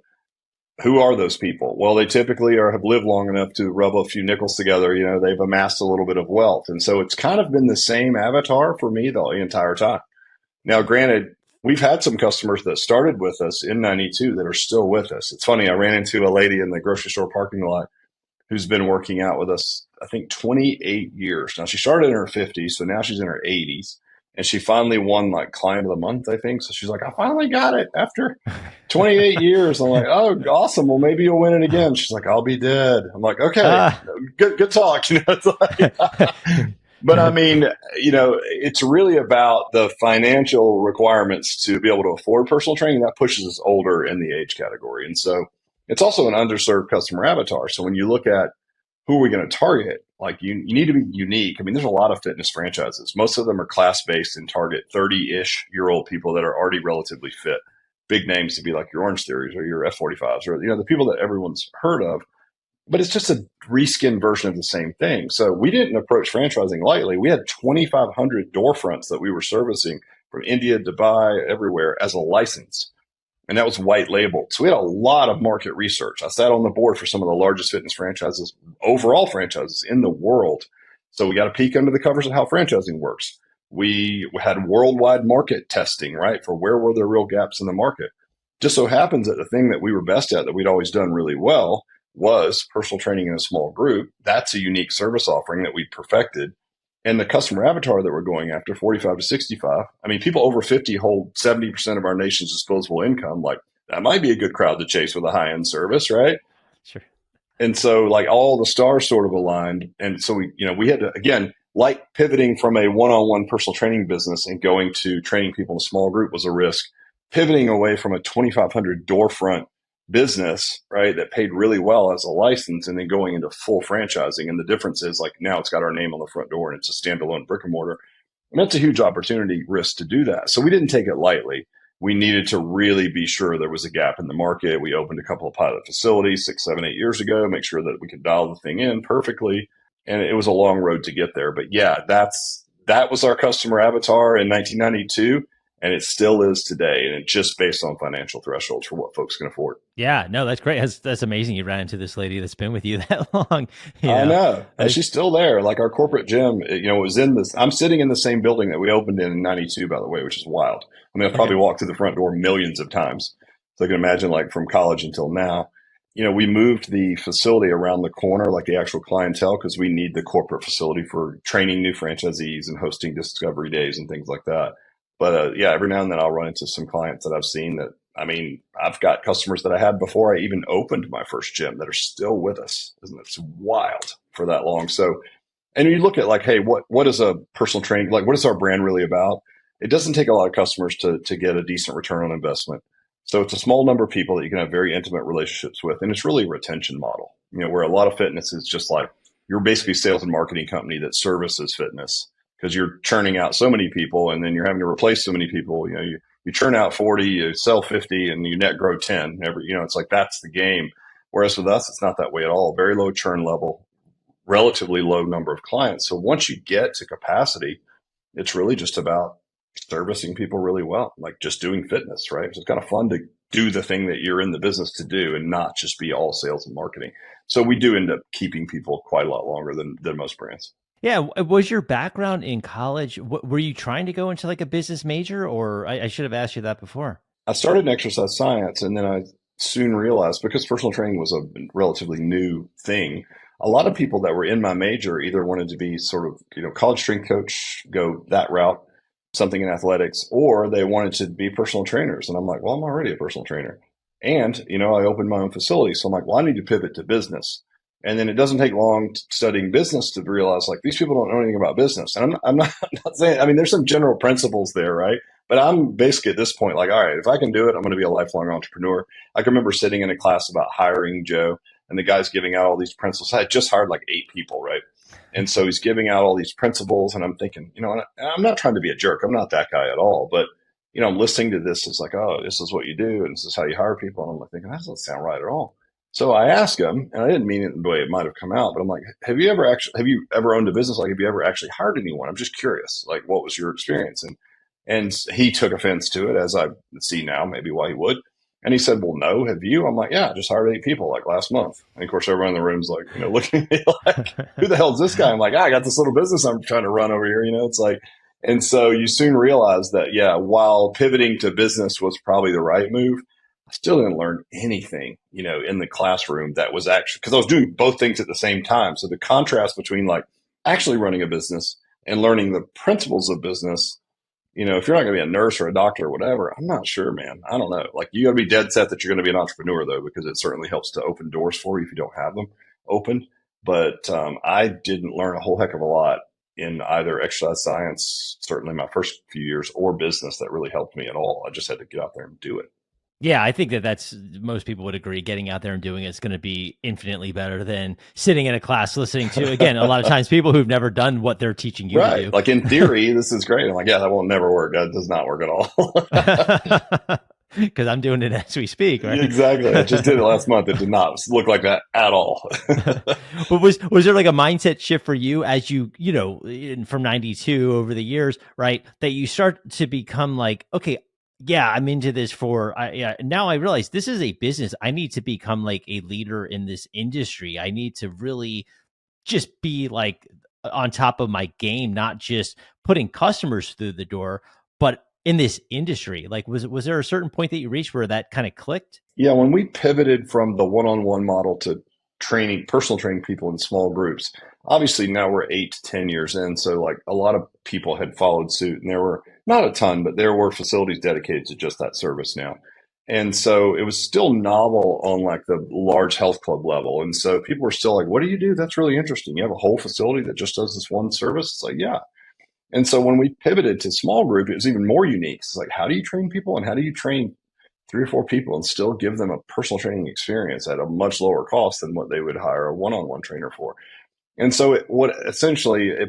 Who are those people? Well, they typically have lived long enough to rub a few nickels together. They've amassed a little bit of wealth. And so it's kind of been the same avatar for me the entire time. Now, granted, we've had some customers that started with us in 92 that are still with us. It's funny. I ran into a lady in the grocery store parking lot who's been working out with us, I think, 28 years. Now, she started in her 50s, so now she's in her 80s. And she finally won like client of the month, I think. So she's like, I finally got it after 28 years. I'm like, oh, awesome. Well, maybe you'll win it again. She's like, I'll be dead. I'm like, okay, Ah, good talk. It's like, but I mean, it's really about the financial requirements to be able to afford personal training. That pushes us older in the age category. And so it's also an underserved customer avatar. So when you look at who are we going to target, like you need to be unique. I mean, there's a lot of fitness franchises. Most of them are class based and target 30-ish year old people that are already relatively fit. Big names to be like your Orange Theories or your F45s or, the people that everyone's heard of, but it's just a reskin version of the same thing. So we didn't approach franchising lightly. We had 2,500 door fronts that we were servicing from India, Dubai, everywhere as a license. And that was white labeled. So we had a lot of market research. I sat on the board for some of the largest fitness franchises, overall franchises in the world. So we got a peek under the covers of how franchising works. We had worldwide market testing, right? For where were there real gaps in the market. Just so happens that the thing that we were best at that we'd always done really well was personal training in a small group. That's a unique service offering that we perfected. And the customer avatar that we're going after, 45 to 65, I mean, people over 50 hold 70% of our nation's disposable income. Like, that might be a good crowd to chase with a high end service, right? sure. And so, like, all the stars sort of aligned. And so we had to, again, like pivoting from a one on one personal training business and going to training people in a small group was a risk. Pivoting away from a 2,500 door front business, right, that paid really well as a license and then going into full franchising. And the difference is, like, now it's got our name on the front door and it's a standalone brick and mortar. And that's a huge opportunity risk to do that. So we didn't take it lightly. We needed to really be sure there was a gap in the market. We opened a couple of pilot facilities 6, 7, 8 years ago, make sure that we could dial the thing in perfectly. And it was a long road to get there. But yeah, that was our customer avatar in 1992. And it still is today. And it's just based on financial thresholds for what folks can afford. Yeah, no, that's great. That's amazing. You ran into this lady that's been with you that long. I know. And That's, she's still there. Like, our corporate gym, was in this. I'm sitting in the same building that we opened in 92, by the way, which is wild. I mean, I've okay. probably walked through the front door millions of times. So I can imagine, like, from college until now. We moved the facility around the corner, like the actual clientele, because we need the corporate facility for training new franchisees and hosting discovery days and things like that. But yeah, every now and then I'll run into some clients that I've seen that, I mean, I've got customers that I had before I even opened my first gym that are still with us. Isn't it wild for that long? So, and you look at, like, hey, what is a personal training, like, what is our brand really about? It doesn't take a lot of customers to get a decent return on investment. So it's a small number of people that you can have very intimate relationships with. And it's really a retention model, where a lot of fitness is just like, you're basically a sales and marketing company that services fitness because you're churning out so many people and then you're having to replace so many people. You churn out 40, you sell 50, and you net grow 10 every, it's like, that's the game. Whereas with us, it's not that way at all. Very low churn level, relatively low number of clients. So once you get to capacity, it's really just about servicing people really well, like just doing fitness, right? So it's kind of fun to do the thing that you're in the business to do and not just be all sales and marketing. So we do end up keeping people quite a lot longer than most brands. Yeah. Was your background in college? Were you trying to go into like a business major, or I should have asked you that before? I started in exercise science, and then I soon realized, because personal training was a relatively new thing, a lot of people that were in my major either wanted to be sort of, college strength coach, go that route, something in athletics, or they wanted to be personal trainers. And I'm like, well, I'm already a personal trainer. And, I opened my own facility. So I'm like, well, I need to pivot to business. And then it doesn't take long studying business to realize, like, these people don't know anything about business. And I'm not saying, I mean, there's some general principles there, right? But I'm basically at this point, like, all right, if I can do it, I'm going to be a lifelong entrepreneur. I can remember sitting in a class about hiring Joe. And the guy's giving out all these principles. I had just hired like 8 people, right? And so he's giving out all these principles, and I'm thinking, and I'm not trying to be a jerk. I'm not that guy at all. But, I'm listening to this. It's like, oh, this is what you do, and this is how you hire people. And I'm like thinking, that doesn't sound right at all. So I asked him, and I didn't mean it the way it might have come out, but I'm like, have you ever owned a business? Like, have you ever actually hired anyone? I'm just curious. Like, what was your experience? And he took offense to it, as I see now, maybe why he would. And he said, well, no, have you? I'm like, yeah, I just hired 8 people like last month. And of course, everyone in the room's like, looking at me like, who the hell is this guy? I'm like, I got this little business I'm trying to run over here. It's like, and so you soon realize that, yeah, while pivoting to business was probably the right move, I still didn't learn anything, in the classroom that was actually, because I was doing both things at the same time. So the contrast between like actually running a business and learning the principles of business, if you're not going to be a nurse or a doctor or whatever, I'm not sure, man. I don't know. Like, you got to be dead set that you're going to be an entrepreneur, though, because it certainly helps to open doors for you if you don't have them open. But I didn't learn a whole heck of a lot in either exercise science, certainly my first few years, or business that really helped me at all. I just had to get out there and do it. Yeah, I think that's most people would agree. Getting out there and doing it's going to be infinitely better than sitting in a class listening to, again, a lot of times people who've never done what they're teaching you to Right. do. Like, in theory, this is great. I'm like, yeah, that will never work. That does not work at all. Because I'm doing it as we speak, right? Exactly. I just did it last month. It did not look like that at all. But was there like a mindset shift for you as from 92 over the years, right? That you start to become like, okay, yeah, I'm into this now I realize this is a business. I need to become like a leader in this industry. I need to really just be like on top of my game, not just putting customers through the door, but in this industry. Like, was there a certain point that you reached where that kind of clicked? Yeah, when we pivoted from the one-on-one model to personal training people in small groups, obviously now we're 8 to 10 years in. So like a lot of people had followed suit, and there were not a ton, but there were facilities dedicated to just that service now. And so it was still novel on like the large health club level. And so people were still like, what do you do? That's really interesting. You have a whole facility that just does this one service? It's like, yeah. And so when we pivoted to small group, it was even more unique. It's like, how do you train people, and how do you train 3 or 4 people and still give them a personal training experience at a much lower cost than what they would hire a one-on-one trainer for? And so it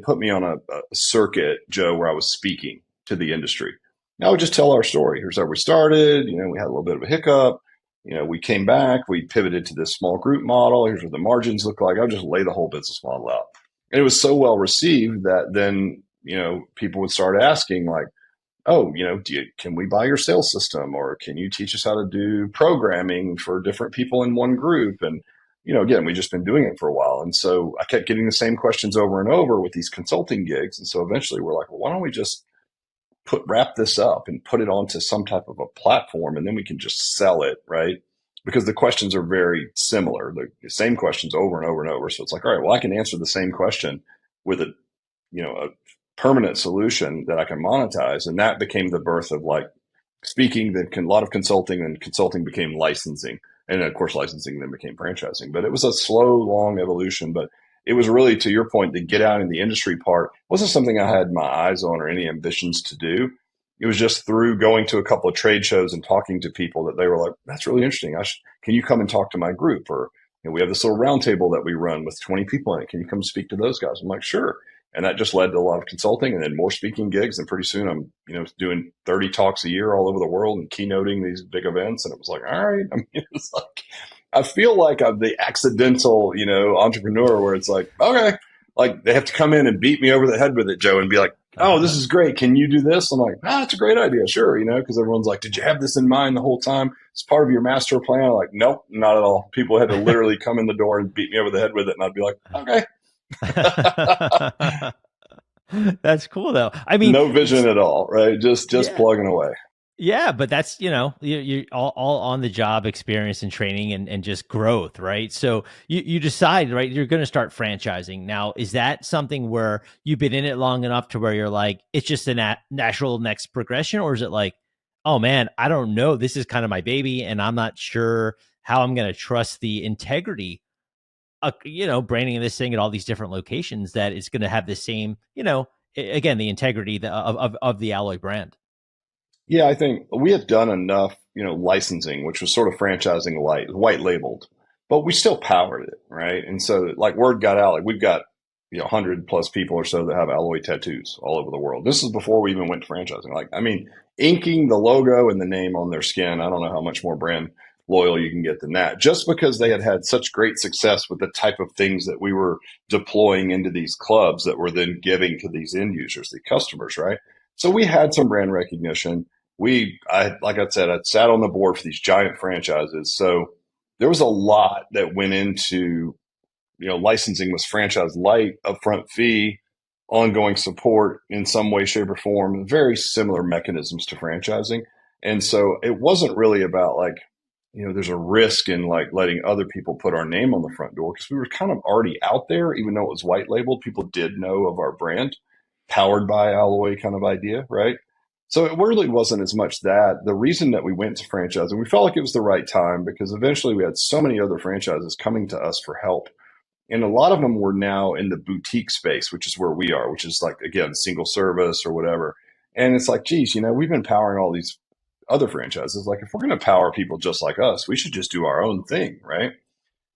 put me on a circuit, Joe, where I was speaking to the industry. And I would just tell our story. Here's how we started. We had a little bit of a hiccup. We came back. We pivoted to this small group model. Here's what the margins look like. I would just lay the whole business model out. And it was so well received that then, people would start asking like, oh, can we buy your sales system, or can you teach us how to do programming for different people in one group? And, again, we've just been doing it for a while. And so I kept getting the same questions over and over with these consulting gigs. And so eventually we're like, well, why don't we just wrap this up and put it onto some type of a platform, and then we can just sell it, right? Because the questions are very similar, the same questions over and over and over. So it's like, all right, well, I can answer the same question with a permanent solution that I can monetize. And that became the birth of like speaking, then a lot of consulting, and consulting became licensing. And of course, licensing then became franchising. But it was a slow, long evolution. But it was really, to your point, the get out in the industry part wasn't something I had my eyes on or any ambitions to do. It was just through going to a couple of trade shows and talking to people that they were like, that's really interesting. Can you come and talk to my group? Or we have this little round table that we run with 20 people in it. Can you come speak to those guys? I'm like, sure. And that just led to a lot of consulting and then more speaking gigs. And pretty soon I'm, doing 30 talks a year all over the world and keynoting these big events. And it was like, all right. I mean, it's like, I feel like I'm the accidental, entrepreneur where it's like, okay, like they have to come in and beat me over the head with it, Joe, and be like, oh, this is great. Can you do this? I'm like, that's a great idea. Sure. Because everyone's like, did you have this in mind the whole time? It's part of your master plan. I'm like, nope, not at all. People had to literally come in the door and beat me over the head with it. And I'd be like, okay. That's cool though. I mean, no vision at all, right? Just yeah. plugging away. Yeah, but that's, you all on the job experience and training and just growth, right? So you decide, right, you're going to start franchising. Now, is that something where you've been in it long enough to where you're like, it's just a natural next progression? Or is it like, oh man, I don't know, this is kind of my baby and I'm not sure how I'm going to trust the integrity, branding this thing at all these different locations, that it's going to have the same, again, the integrity of the Alloy brand? Yeah, I think we had done enough, licensing, which was sort of franchising light, white labeled. but we still powered it, right? And so like word got out, like we've got 100 plus people or so that have alloy tattoos all over the world. This is before we even went to franchising. Like, I mean, inking the logo and the name on their skin, I don't know how much more brand loyal you can get than that, just because they had had such great success with the type of things that we were deploying into these clubs that were then giving to these end users, the customers, right? So we had some brand recognition. Like I said, I sat on the board for these giant franchises. So there was a lot that went into, licensing was franchise light, upfront fee, ongoing support in some way, shape, or form, very similar mechanisms to franchising. And so it wasn't really about like, there's a risk in like letting other people put our name on the front door because we were kind of already out there, even though it was white labeled. People did know of our brand, powered by Alloy kind of idea, right? So it really wasn't as much that. The reason that we went to franchising, we felt like it was the right time because eventually we had so many other franchises coming to us for help. And a lot of them were now in the boutique space, which is where we are, which is like, again, single service or whatever. And it's like, geez, we've been powering all these other franchises. Like, if we're going to power people just like us, we should just do our own thing, right?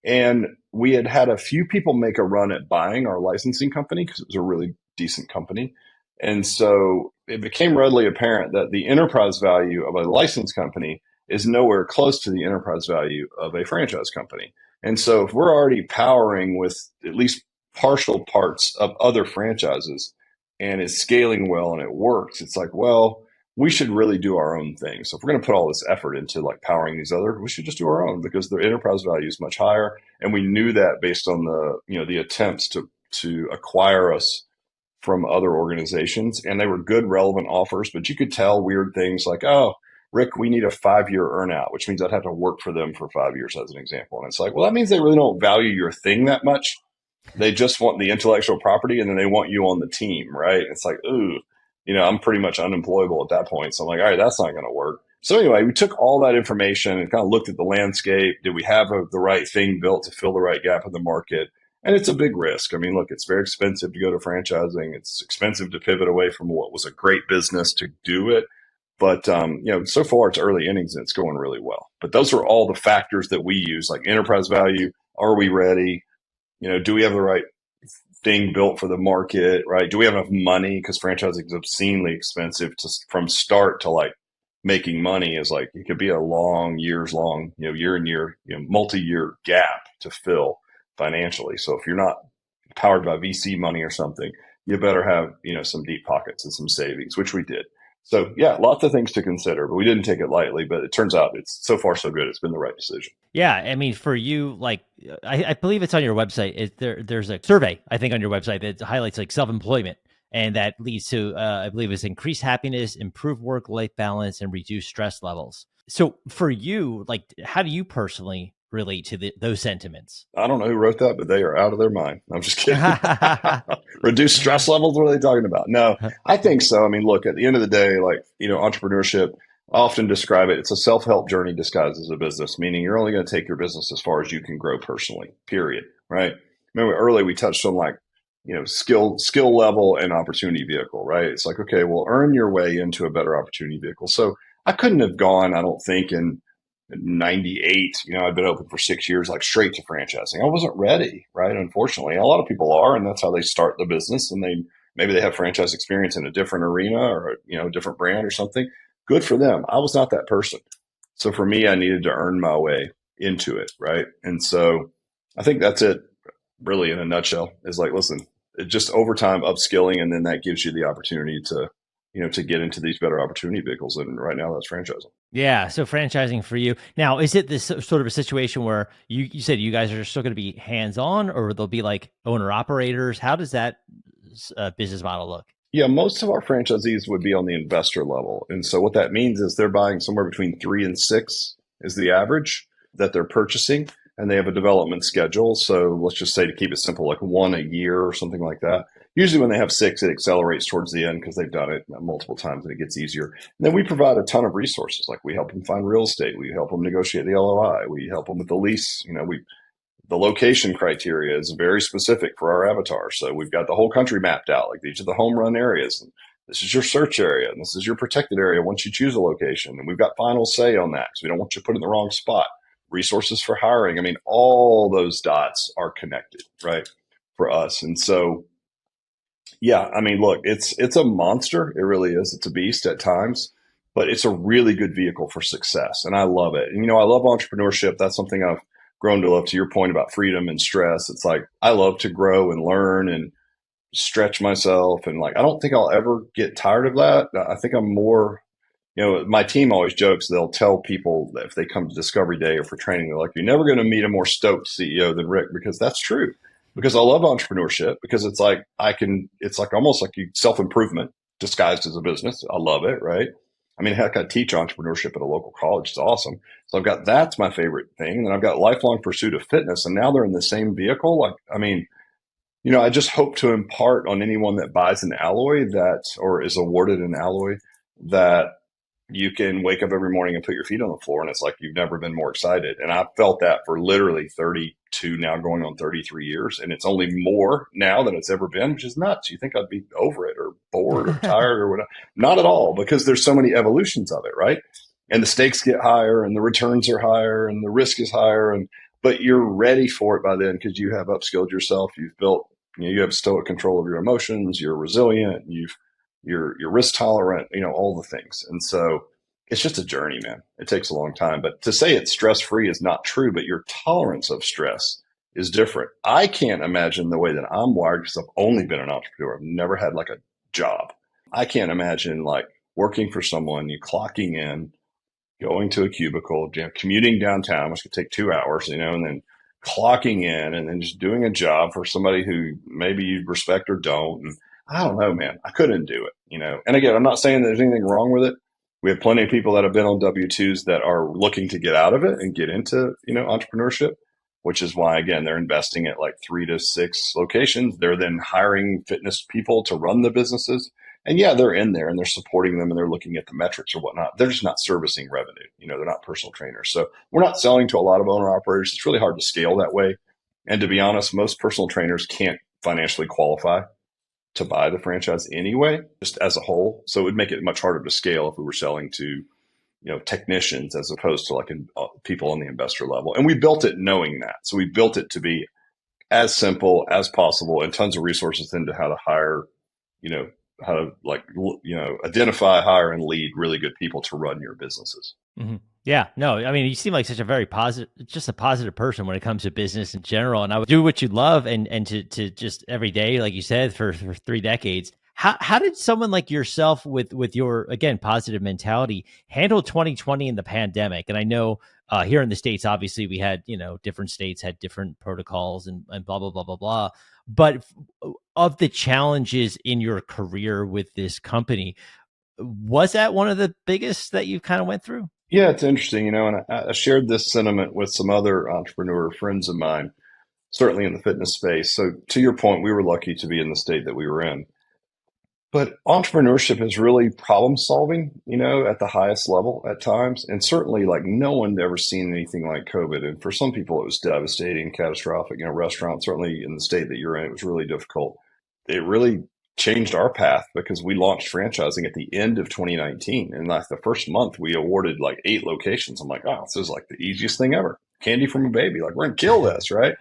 And we had had a few people make a run at buying our licensing company because it was a really decent company. And so it became readily apparent that the enterprise value of a license company is nowhere close to the enterprise value of a franchise company. And so if we're already powering with at least partial parts of other franchises and it's scaling well and it works, it's like, well, we should really do our own thing. So if we're going to put all this effort into like powering these other, we should just do our own because their enterprise value is much higher. And we knew that based on the attempts to acquire us from other organizations. And they were good, relevant offers, but you could tell weird things like, oh, Rick, we need a 5-year earnout, which means I'd have to work for them for 5 years as an example. And it's like, well, that means they really don't value your thing that much. They just want the intellectual property and then they want you on the team, right? It's like, ooh, I'm pretty much unemployable at that point. So I'm like, all right, that's not going to work. So anyway, we took all that information and kind of looked at the landscape. Did we have the right thing built to fill the right gap in the market? And it's a big risk. I mean, look, it's very expensive to go to franchising. It's expensive to pivot away from what was a great business to do it. But, so far it's early innings and it's going really well. But those are all the factors that we use, like enterprise value. Are we ready? Do we have the right thing built for the market, right? Do we have enough money? Because franchising is obscenely expensive from start to like making money is like, it could be a years long, year and year, multi-year gap to fill financially. So if you're not powered by VC money or something, you better have, some deep pockets and some savings, which we did. So yeah, lots of things to consider, but we didn't take it lightly, but it turns out it's so far so good. It's been the right decision. Yeah, I mean, for you, like, I believe it's on your website. There's a survey, I think, on your website that highlights like self-employment, and that leads to, I believe, it's increased happiness, improved work-life balance, and reduced stress levels. So for you, like, how do you personally relate to those sentiments? I don't know who wrote that, but they are out of their mind. I'm just kidding. Reduce stress levels? What are they talking about? No, I think so. I mean, look, at the end of the day, like, entrepreneurship, I often describe it, it's a self-help journey disguised as a business, meaning you're only going to take your business as far as you can grow personally, period. Right. Remember earlier we touched on like, skill level and opportunity vehicle, right? It's like, okay, well, earn your way into a better opportunity vehicle. So I couldn't have gone, I don't think, in 98, I'd been open for 6 years, like straight to franchising. I wasn't ready, right? Unfortunately, a lot of people are, and that's how they start the business. And maybe they have franchise experience in a different arena or, a different brand or something. Good for them. I was not that person. So for me, I needed to earn my way into it, right? And so I think that's it really in a nutshell is like, listen, it just over time upskilling, and then that gives you the opportunity to, to get into these better opportunity vehicles. And right now that's franchising. Yeah. So franchising for you now, is it this sort of a situation where you said you guys are still going to be hands-on, or they'll be like owner operators? How does that business model look? Yeah, most of our franchisees would be on the investor level. And so what that means is they're buying somewhere between 3 and 6 is the average that they're purchasing. And they have a development schedule. So let's just say, to keep it simple, like 1 a year or something like that. Usually when they have 6, it accelerates towards the end because they've done it multiple times and it gets easier. And then we provide a ton of resources. Like we help them find real estate. We help them negotiate the LOI. We help them with the lease. The location criteria is very specific for our avatar. So we've got the whole country mapped out. Like these are the home run areas. And this is your search area. And this is your protected area once you choose a location. And we've got final say on that because we don't want you put in the wrong spot. resources for hiring. I mean, all those dots are connected, right, for us. And so, yeah, I mean, look, it's a monster. It really is. It's a beast at times, but it's a really good vehicle for success, and I love it. And I love entrepreneurship. That's something I've grown to love. To your point about freedom and stress, it's like I love to grow and learn and stretch myself, and like I don't think I'll ever get tired of that. I think I'm more my team always jokes, they'll tell people that if they come to Discovery Day or for training, they're like, you're never going to meet a more stoked CEO than Rick, because that's true. Because I love entrepreneurship, because it's like almost like self-improvement disguised as a business. I love it, right? I mean, heck, I teach entrepreneurship at a local college. It's awesome. So that's my favorite thing. And then I've got lifelong pursuit of fitness. And now they're in the same vehicle. Like, I mean, I just hope to impart on anyone that buys an alloy or is awarded an alloy, that you can wake up every morning and put your feet on the floor and it's like you've never been more excited. And I've felt that for literally 32, now going on 33 years. And it's only more now than it's ever been, which is nuts. You think I'd be over it or bored or tired or whatever. Not at all, because there's so many evolutions of it, right? And the stakes get higher and the returns are higher and the risk is higher. But you're ready for it by then, because you have upskilled yourself. You've built, you have stoic control of your emotions. You're resilient. You're risk tolerant, all the things. And so it's just a journey, man. It takes a long time. But to say it's stress free is not true, but your tolerance of stress is different. I can't imagine the way that I'm wired, because I've only been an entrepreneur. I've never had like a job. I can't imagine like working for someone, you clocking in, going to a cubicle, commuting downtown, which could take 2 hours, and then clocking in and then just doing a job for somebody who maybe you respect or don't. And I don't know, man. I couldn't do it. And again, I'm not saying there's anything wrong with it. We have plenty of people that have been on W-2s that are looking to get out of it and get into, entrepreneurship, which is why, again, they're investing at like 3 to 6 locations. They're then hiring fitness people to run the businesses. And yeah, they're in there and they're supporting them and they're looking at the metrics or whatnot. They're just not servicing revenue. They're not personal trainers. So we're not selling to a lot of owner operators. It's really hard to scale that way. And to be honest, most personal trainers can't financially qualify to buy the franchise anyway, just as a whole. So it would make it much harder to scale if we were selling to, technicians as opposed to like people on the investor level. And we built it knowing that. So we built it to be as simple as possible and tons of resources into how to hire, how to identify, hire, and lead really good people to run your businesses. Mm-hmm. Yeah, no, I mean, you seem like such a very just a positive person when it comes to business in general. And I would do what you love and to just every day, like you said, for 3 decades. How did someone like yourself with your, again, positive mentality handle 2020 and the pandemic? And I know here in the States, obviously we had, different states had different protocols and blah, blah, blah, blah, blah. But of the challenges in your career with this company, was that one of the biggest that you kind of went through? Yeah, it's interesting, and I shared this sentiment with some other entrepreneur friends of mine, certainly in the fitness space. So to your point, we were lucky to be in the state that we were in. But entrepreneurship is really problem solving, at the highest level at times. And certainly like no one ever seen anything like COVID. And for some people, it was devastating, catastrophic, restaurants, certainly in the state that you're in, it was really difficult. It really changed our path because we launched franchising at the end of 2019. And like the first month, we awarded like 8 locations. I'm like, oh, this is like the easiest thing ever. Candy from a baby. Like, we're going to kill this, right?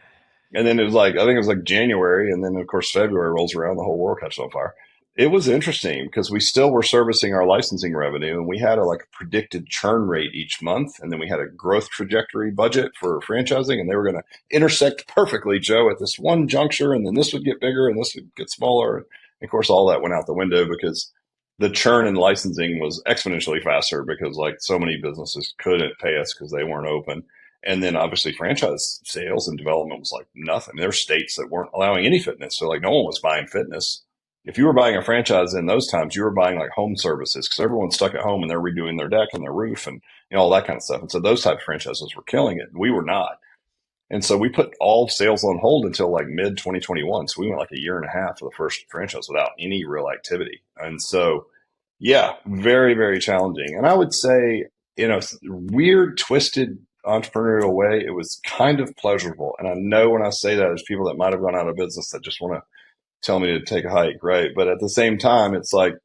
And then it was like, I think it was like January. And then, of course, February rolls around, the whole world catches on fire. It was interesting because we still were servicing our licensing revenue, and we had a predicted churn rate each month. And then we had a growth trajectory budget for franchising, and they were going to intersect perfectly, Joe, at this one juncture. And then this would get bigger and this would get smaller. And of course, all that went out the window because the churn in licensing was exponentially faster because like so many businesses couldn't pay us because they weren't open. And then obviously franchise sales and development was like nothing. There were states that weren't allowing any fitness. So like no one was buying fitness. If you were buying a franchise in those times, you were buying like home services because everyone's stuck at home and they're redoing their deck and their roof and all that kind of stuff. And so those type of franchises were killing it. We were not. And so we put all sales on hold until like mid 2021. So we went like a year and a half for the first franchise without any real activity. And so, yeah, very, very challenging. And I would say, weird, twisted entrepreneurial way, it was kind of pleasurable. And I know when I say that, there's people that might have gone out of business that just want to tell me to take a hike, right? But at the same time, it's like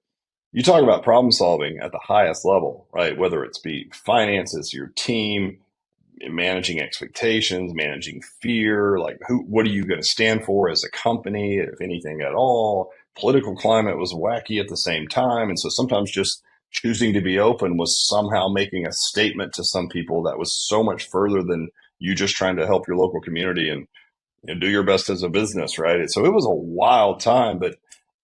you talk about problem solving at the highest level, right? Whether it's be finances, your team, managing expectations, managing fear, like what are you going to stand for as a company, if anything at all. Political climate was wacky at the same time. And so sometimes just choosing to be open was somehow making a statement to some people that was so much further than you just trying to help your local community and do your best as a business, right? So it was a wild time, but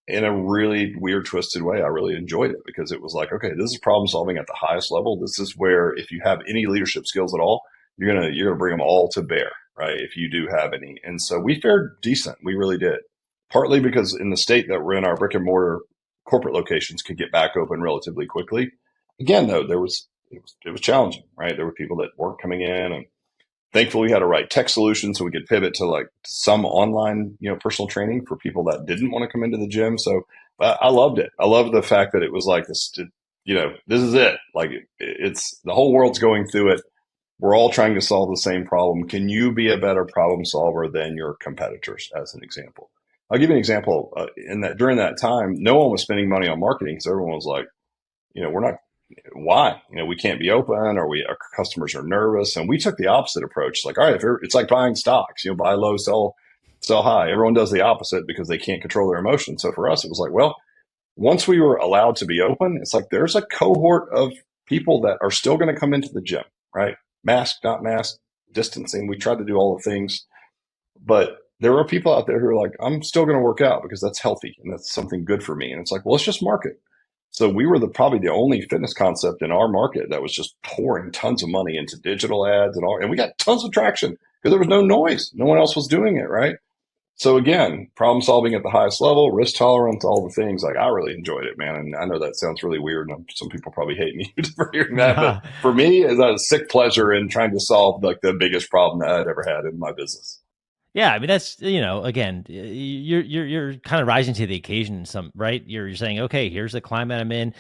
in a really weird, twisted way, I really enjoyed it because it was like, okay, this is problem solving at the highest level. This is where if you have any leadership skills at all, you're gonna bring them all to bear, right? If you do have any. And so we fared decent. We really did. Partly because in the state that we're in, our brick and mortar corporate locations could get back open relatively quickly. Again, though, it was challenging, right? There were people that weren't coming in, and thankfully we had a right tech solution so we could pivot to like some online, personal training for people that didn't want to come into the gym. So I loved it. I loved the fact that it was like this, this is it. Like it's the whole world's going through it. We're all trying to solve the same problem. Can you be a better problem solver than your competitors, as an example? I'll give you an example. In that during that time, no one was spending money on marketing because everyone was like, we're not. Why? We can't be open, or our customers are nervous, and we took the opposite approach. Like, all right, it's like buying stocks. Buy low, sell high. Everyone does the opposite because they can't control their emotions. So for us, it was like, well, once we were allowed to be open, it's like there's a cohort of people that are still going to come into the gym, right? Mask, not mask, distancing. We tried to do all the things, but there are people out there who are like, I'm still going to work out because that's healthy and that's something good for me. And it's like, well, let's just market. So we were probably the only fitness concept in our market that was just pouring tons of money into digital ads and we got tons of traction because there was no noise. No one else was doing it, right? So again, problem solving at the highest level, risk tolerance, all the things. Like I really enjoyed it, man. And I know that sounds really weird, and some people probably hate me for hearing that, but for me, it's a sick pleasure in trying to solve like the biggest problem that I'd ever had in my business. Yeah, I mean that's again, you're kind of rising to the occasion. Right? You're saying, okay, here's the climate I'm in.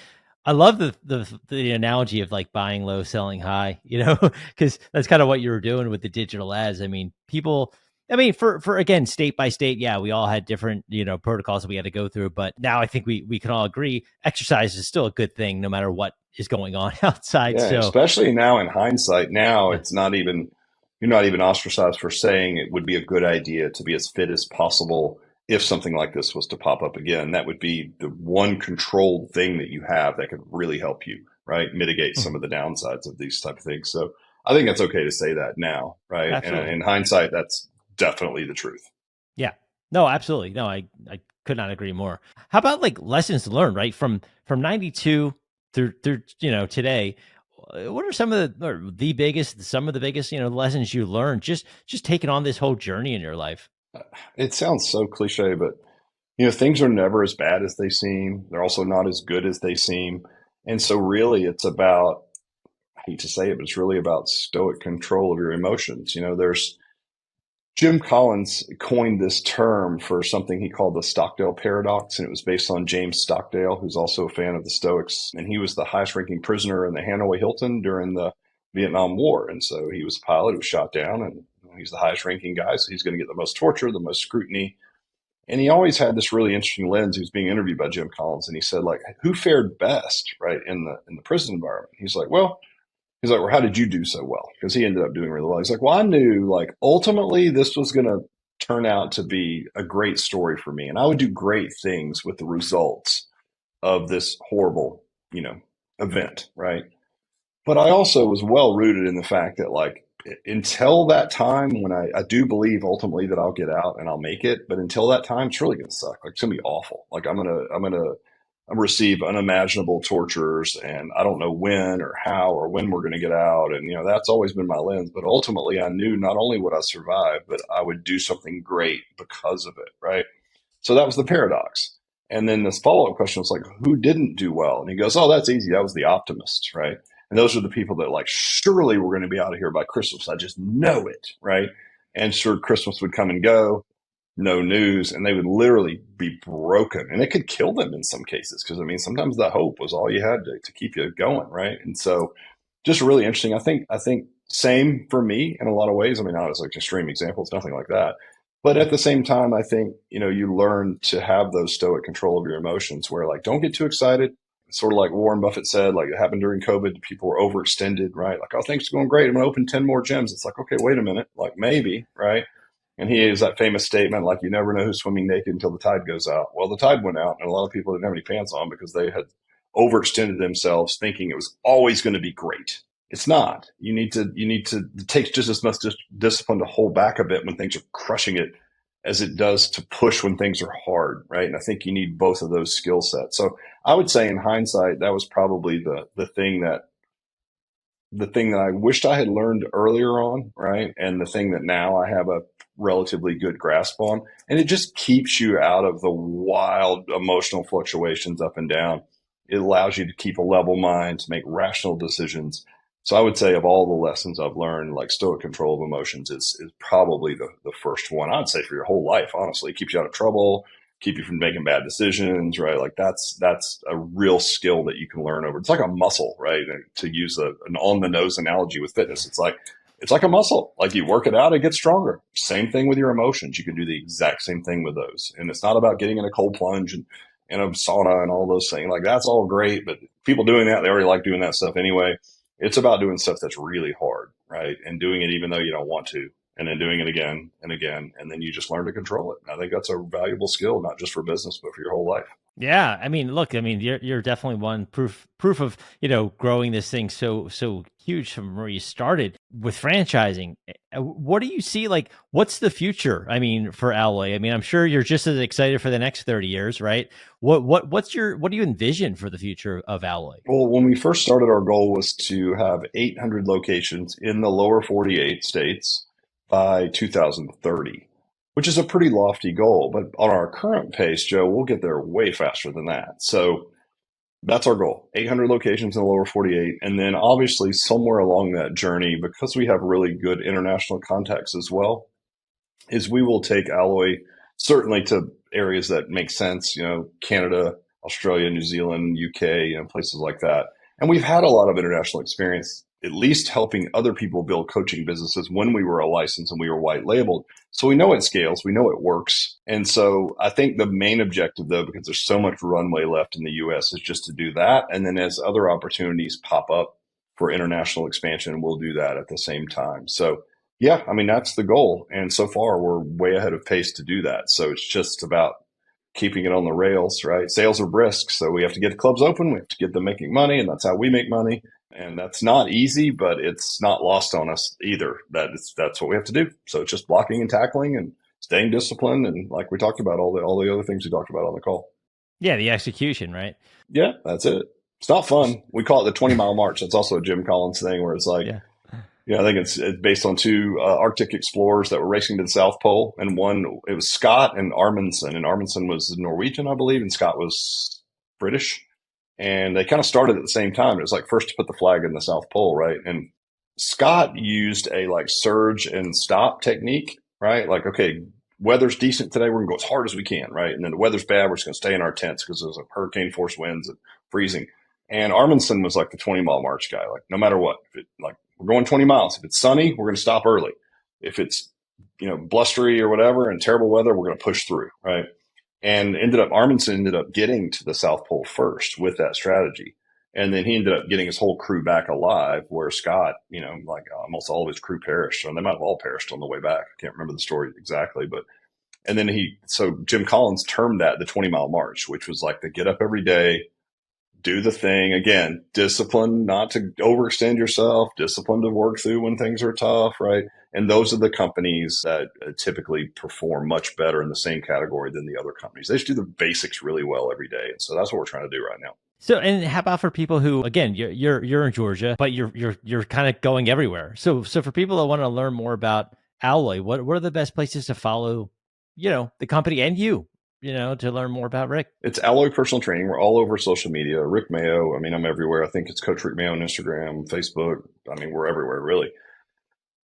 I love the analogy of like buying low, selling high. Because that's kind of what you were doing with the digital ads. I mean, people. I mean, for again, state by state, yeah, we all had different protocols that we had to go through. But now I think we can all agree, exercise is still a good thing, no matter what is going on outside. Yeah, So especially now in hindsight. Now yeah, it's not even you're not even ostracized for saying it would be a good idea to be as fit as possible if something like this was to pop up again. That would be the one controlled thing that you have that could really help you, right? Mitigate some mhm, of the downsides of these type of things. So I think it's okay to say that now, right? And absolutely. in hindsight, that's definitely the truth. Yeah. No, absolutely. No, I could not agree more. How about like lessons learned, right? From 92 through today. What are some of the biggest, lessons you learned just taking on this whole journey in your life? It sounds so cliche, but things are never as bad as they seem. They're also not as good as they seem. And so really it's about, I hate to say it, but it's really about stoic control of your emotions. There's Jim Collins coined this term for something he called the Stockdale paradox, and it was based on James Stockdale, who's also a fan of the Stoics, and he was the highest ranking prisoner in the Hanoi Hilton during the Vietnam War. And so he was a pilot who was shot down, and he's the highest ranking guy, so he's going to get the most torture, the most scrutiny. And he always had this really interesting lens. He was being interviewed by Jim Collins, and he said, like, who fared best, right, in the prison environment? He's like, well, how did you do so well? Because he ended up doing really well. He's like, well, I knew like ultimately this was going to turn out to be a great story for me, and I would do great things with the results of this horrible, event, right? But I also was well rooted in the fact that like until that time when I do believe ultimately that I'll get out and I'll make it, but until that time, it's really gonna suck. Like it's gonna be awful. Like I'm gonna receive unimaginable tortures, and I don't know when or how or when we're gonna get out. And that's always been my lens. But ultimately, I knew not only would I survive, but I would do something great because of it, right? So that was the paradox. And then this follow up question was like, who didn't do well? And he goes, oh, that's easy. That was the optimists, right? And those are the people that like, surely we're going to be out of here by Christmas. I just know it, right? And sure, Christmas would come and go, no news, and they would literally be broken. And it could kill them in some cases because, I mean, sometimes the hope was all you had to keep you going, right? And so just really interesting. I think same for me in a lot of ways. I mean, not as like extreme examples, nothing like that. But at the same time, I think, you learn to have those stoic control of your emotions where like, don't get too excited. sort of like Warren Buffett said, like it happened during COVID, people were overextended, right? Like, oh, things are going great. I'm going to open 10 more gyms. It's like, okay, wait a minute. Like maybe, right? And he has that famous statement, like, you never know who's swimming naked until the tide goes out. Well, the tide went out and a lot of people didn't have any pants on because they had overextended themselves thinking it was always going to be great. It's not. It takes just as much discipline to hold back a bit when things are crushing it as it does to push when things are hard, right? And I think you need both of those skill sets. So I would say in hindsight, that was probably the thing that I wished I had learned earlier on, right? And the thing that now I have a relatively good grasp on. And it just keeps you out of the wild emotional fluctuations up and down. It allows you to keep a level mind, to make rational decisions. So I would say of all the lessons I've learned, like stoic control of emotions is probably the first one. I'd say for your whole life, honestly. It keeps you out of trouble, keep you from making bad decisions, right? Like that's a real skill that you can learn over. It's like a muscle, right? To use an on the nose analogy with fitness, it's like a muscle. Like you work it out, it gets stronger. Same thing with your emotions. You can do the exact same thing with those. And it's not about getting in a cold plunge and in a sauna and all those things. Like that's all great, but people doing that, they already like doing that stuff anyway. It's about doing stuff that's really hard, right? And doing it even though you don't want to, and then doing it again and again, and then you just learn to control it. And I think that's a valuable skill, not just for business, but for your whole life. Yeah, I mean, look, I mean, you're definitely one proof of, growing this thing so huge from where you started with franchising. What do you see, like what's the future? I mean, for Alloy? I mean, I'm sure you're just as excited for the next 30 years, right? What do you envision for the future of Alloy? Well, when we first started, our goal was to have 800 locations in the lower 48 states by 2030, which is a pretty lofty goal. But on our current pace, Joe, we'll get there way faster than that. So that's our goal, 800 locations in the lower 48. And then obviously somewhere along that journey, because we have really good international contacts as well, is we will take Alloy certainly to areas that make sense, Canada, Australia, New Zealand, UK, places like that. And we've had a lot of international experience, at least helping other people build coaching businesses when we were a license and we were white labeled. So we know it scales, we know it works. And so I think the main objective, though, because there's so much runway left in the US, is just to do that. And then as other opportunities pop up for international expansion, we'll do that at the same time. So yeah, I mean, that's the goal. And so far, we're way ahead of pace to do that. So it's just about keeping it on the rails, right? Sales are brisk. So we have to get the clubs open. We have to get them making money. And that's how we make money. And that's not easy, but it's not lost on us either. That's what we have to do. So it's just blocking and tackling and staying disciplined. And like we talked about, all the other things we talked about on the call. Yeah, the execution, right? Yeah, that's it. It's not fun. We call it the 20-mile march. That's also a Jim Collins thing where it's like, I think it's based on two Arctic explorers that were racing to the South Pole. And it was Scott and Amundsen. And Amundsen was Norwegian, I believe, and Scott was British. And they kind of started at the same time. It was like first to put the flag in the South Pole, right? And Scott used a like surge and stop technique, right? Like, okay, weather's decent today. We're going to go as hard as we can, right? And then the weather's bad. We're just going to stay in our tents because there's a hurricane force winds and freezing. And Amundsen was like the 20-mile march guy. Like, no matter what, we're going 20 miles. If it's sunny, we're going to stop early. If it's, blustery or whatever and terrible weather, we're going to push through, right? And Amundsen ended up getting to the South Pole first with that strategy. And then he ended up getting his whole crew back alive, where Scott, almost all of his crew perished. And they might have all perished on the way back. I can't remember the story exactly, and then so Jim Collins termed that the 20-mile march, which was like the get up every day, do the thing. Again, discipline not to overextend yourself, discipline to work through when things are tough, right? And those are the companies that typically perform much better in the same category than the other companies. They just do the basics really well every day. And so that's what we're trying to do right now. So, and how about for people who, again, you're in Georgia, but you're kind of going everywhere. So for people that want to learn more about Alloy, what are the best places to follow, the company and you? To learn more about Rick? It's Alloy Personal Training. We're all over social media. Rick Mayo. I mean, I'm everywhere. I think it's Coach Rick Mayo on Instagram, Facebook. I mean, we're everywhere, really.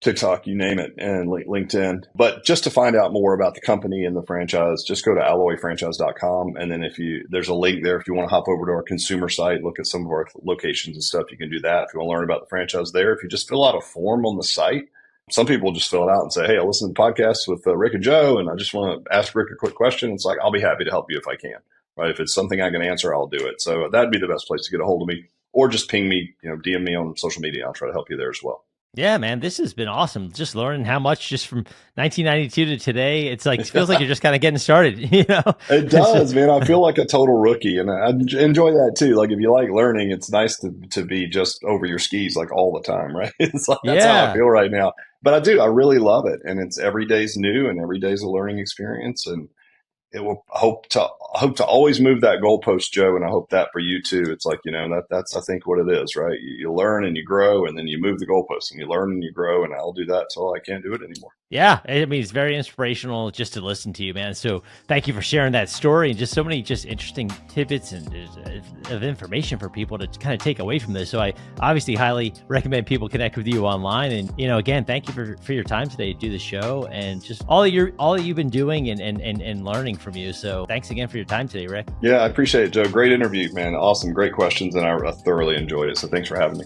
TikTok, you name it, and LinkedIn. But just to find out more about the company and the franchise, just go to alloyfranchise.com. And then there's a link there if you want to hop over to our consumer site, look at some of our locations and stuff, you can do that. If you want to learn about the franchise there, if you just fill out a form on the site, some people just fill it out and say, hey, I listen to podcasts with Rick and Joe, and I just want to ask Rick a quick question. It's like, I'll be happy to help you if I can. right? If it's something I can answer, I'll do it. So that'd be the best place to get a hold of me, or just ping me, DM me on social media. I'll try to help you there as well. Yeah, man, this has been awesome. Just learning how much just from 1992 to today. It's like, it feels like you're just kind of getting started, It does, man. I feel like a total rookie, and I enjoy that too. Like if you like learning, it's nice to be just over your skis like all the time, right? It's like that's how I Yeah. feel right now. But I do. I really love it, and it's every day's new, and every day's a learning experience, and it will hope to always move that goalpost, Joe, and I hope that for you too. It's like that's I think what it is, right? You learn and you grow, and then you move the goalpost, and you learn and you grow, and I'll do that till I can't do it anymore. Yeah, I mean, it's very inspirational just to listen to you, man. So thank you for sharing that story and just so many just interesting tidbits and of information for people to kind of take away from this. So I obviously highly recommend people connect with you online. And again, thank you for your time today to do the show and just all that you've been doing and learning from you. So thanks again for your time today, Rick. Yeah, I appreciate it, Joe. Great interview, man. Awesome, great questions, and I thoroughly enjoyed it. So thanks for having me.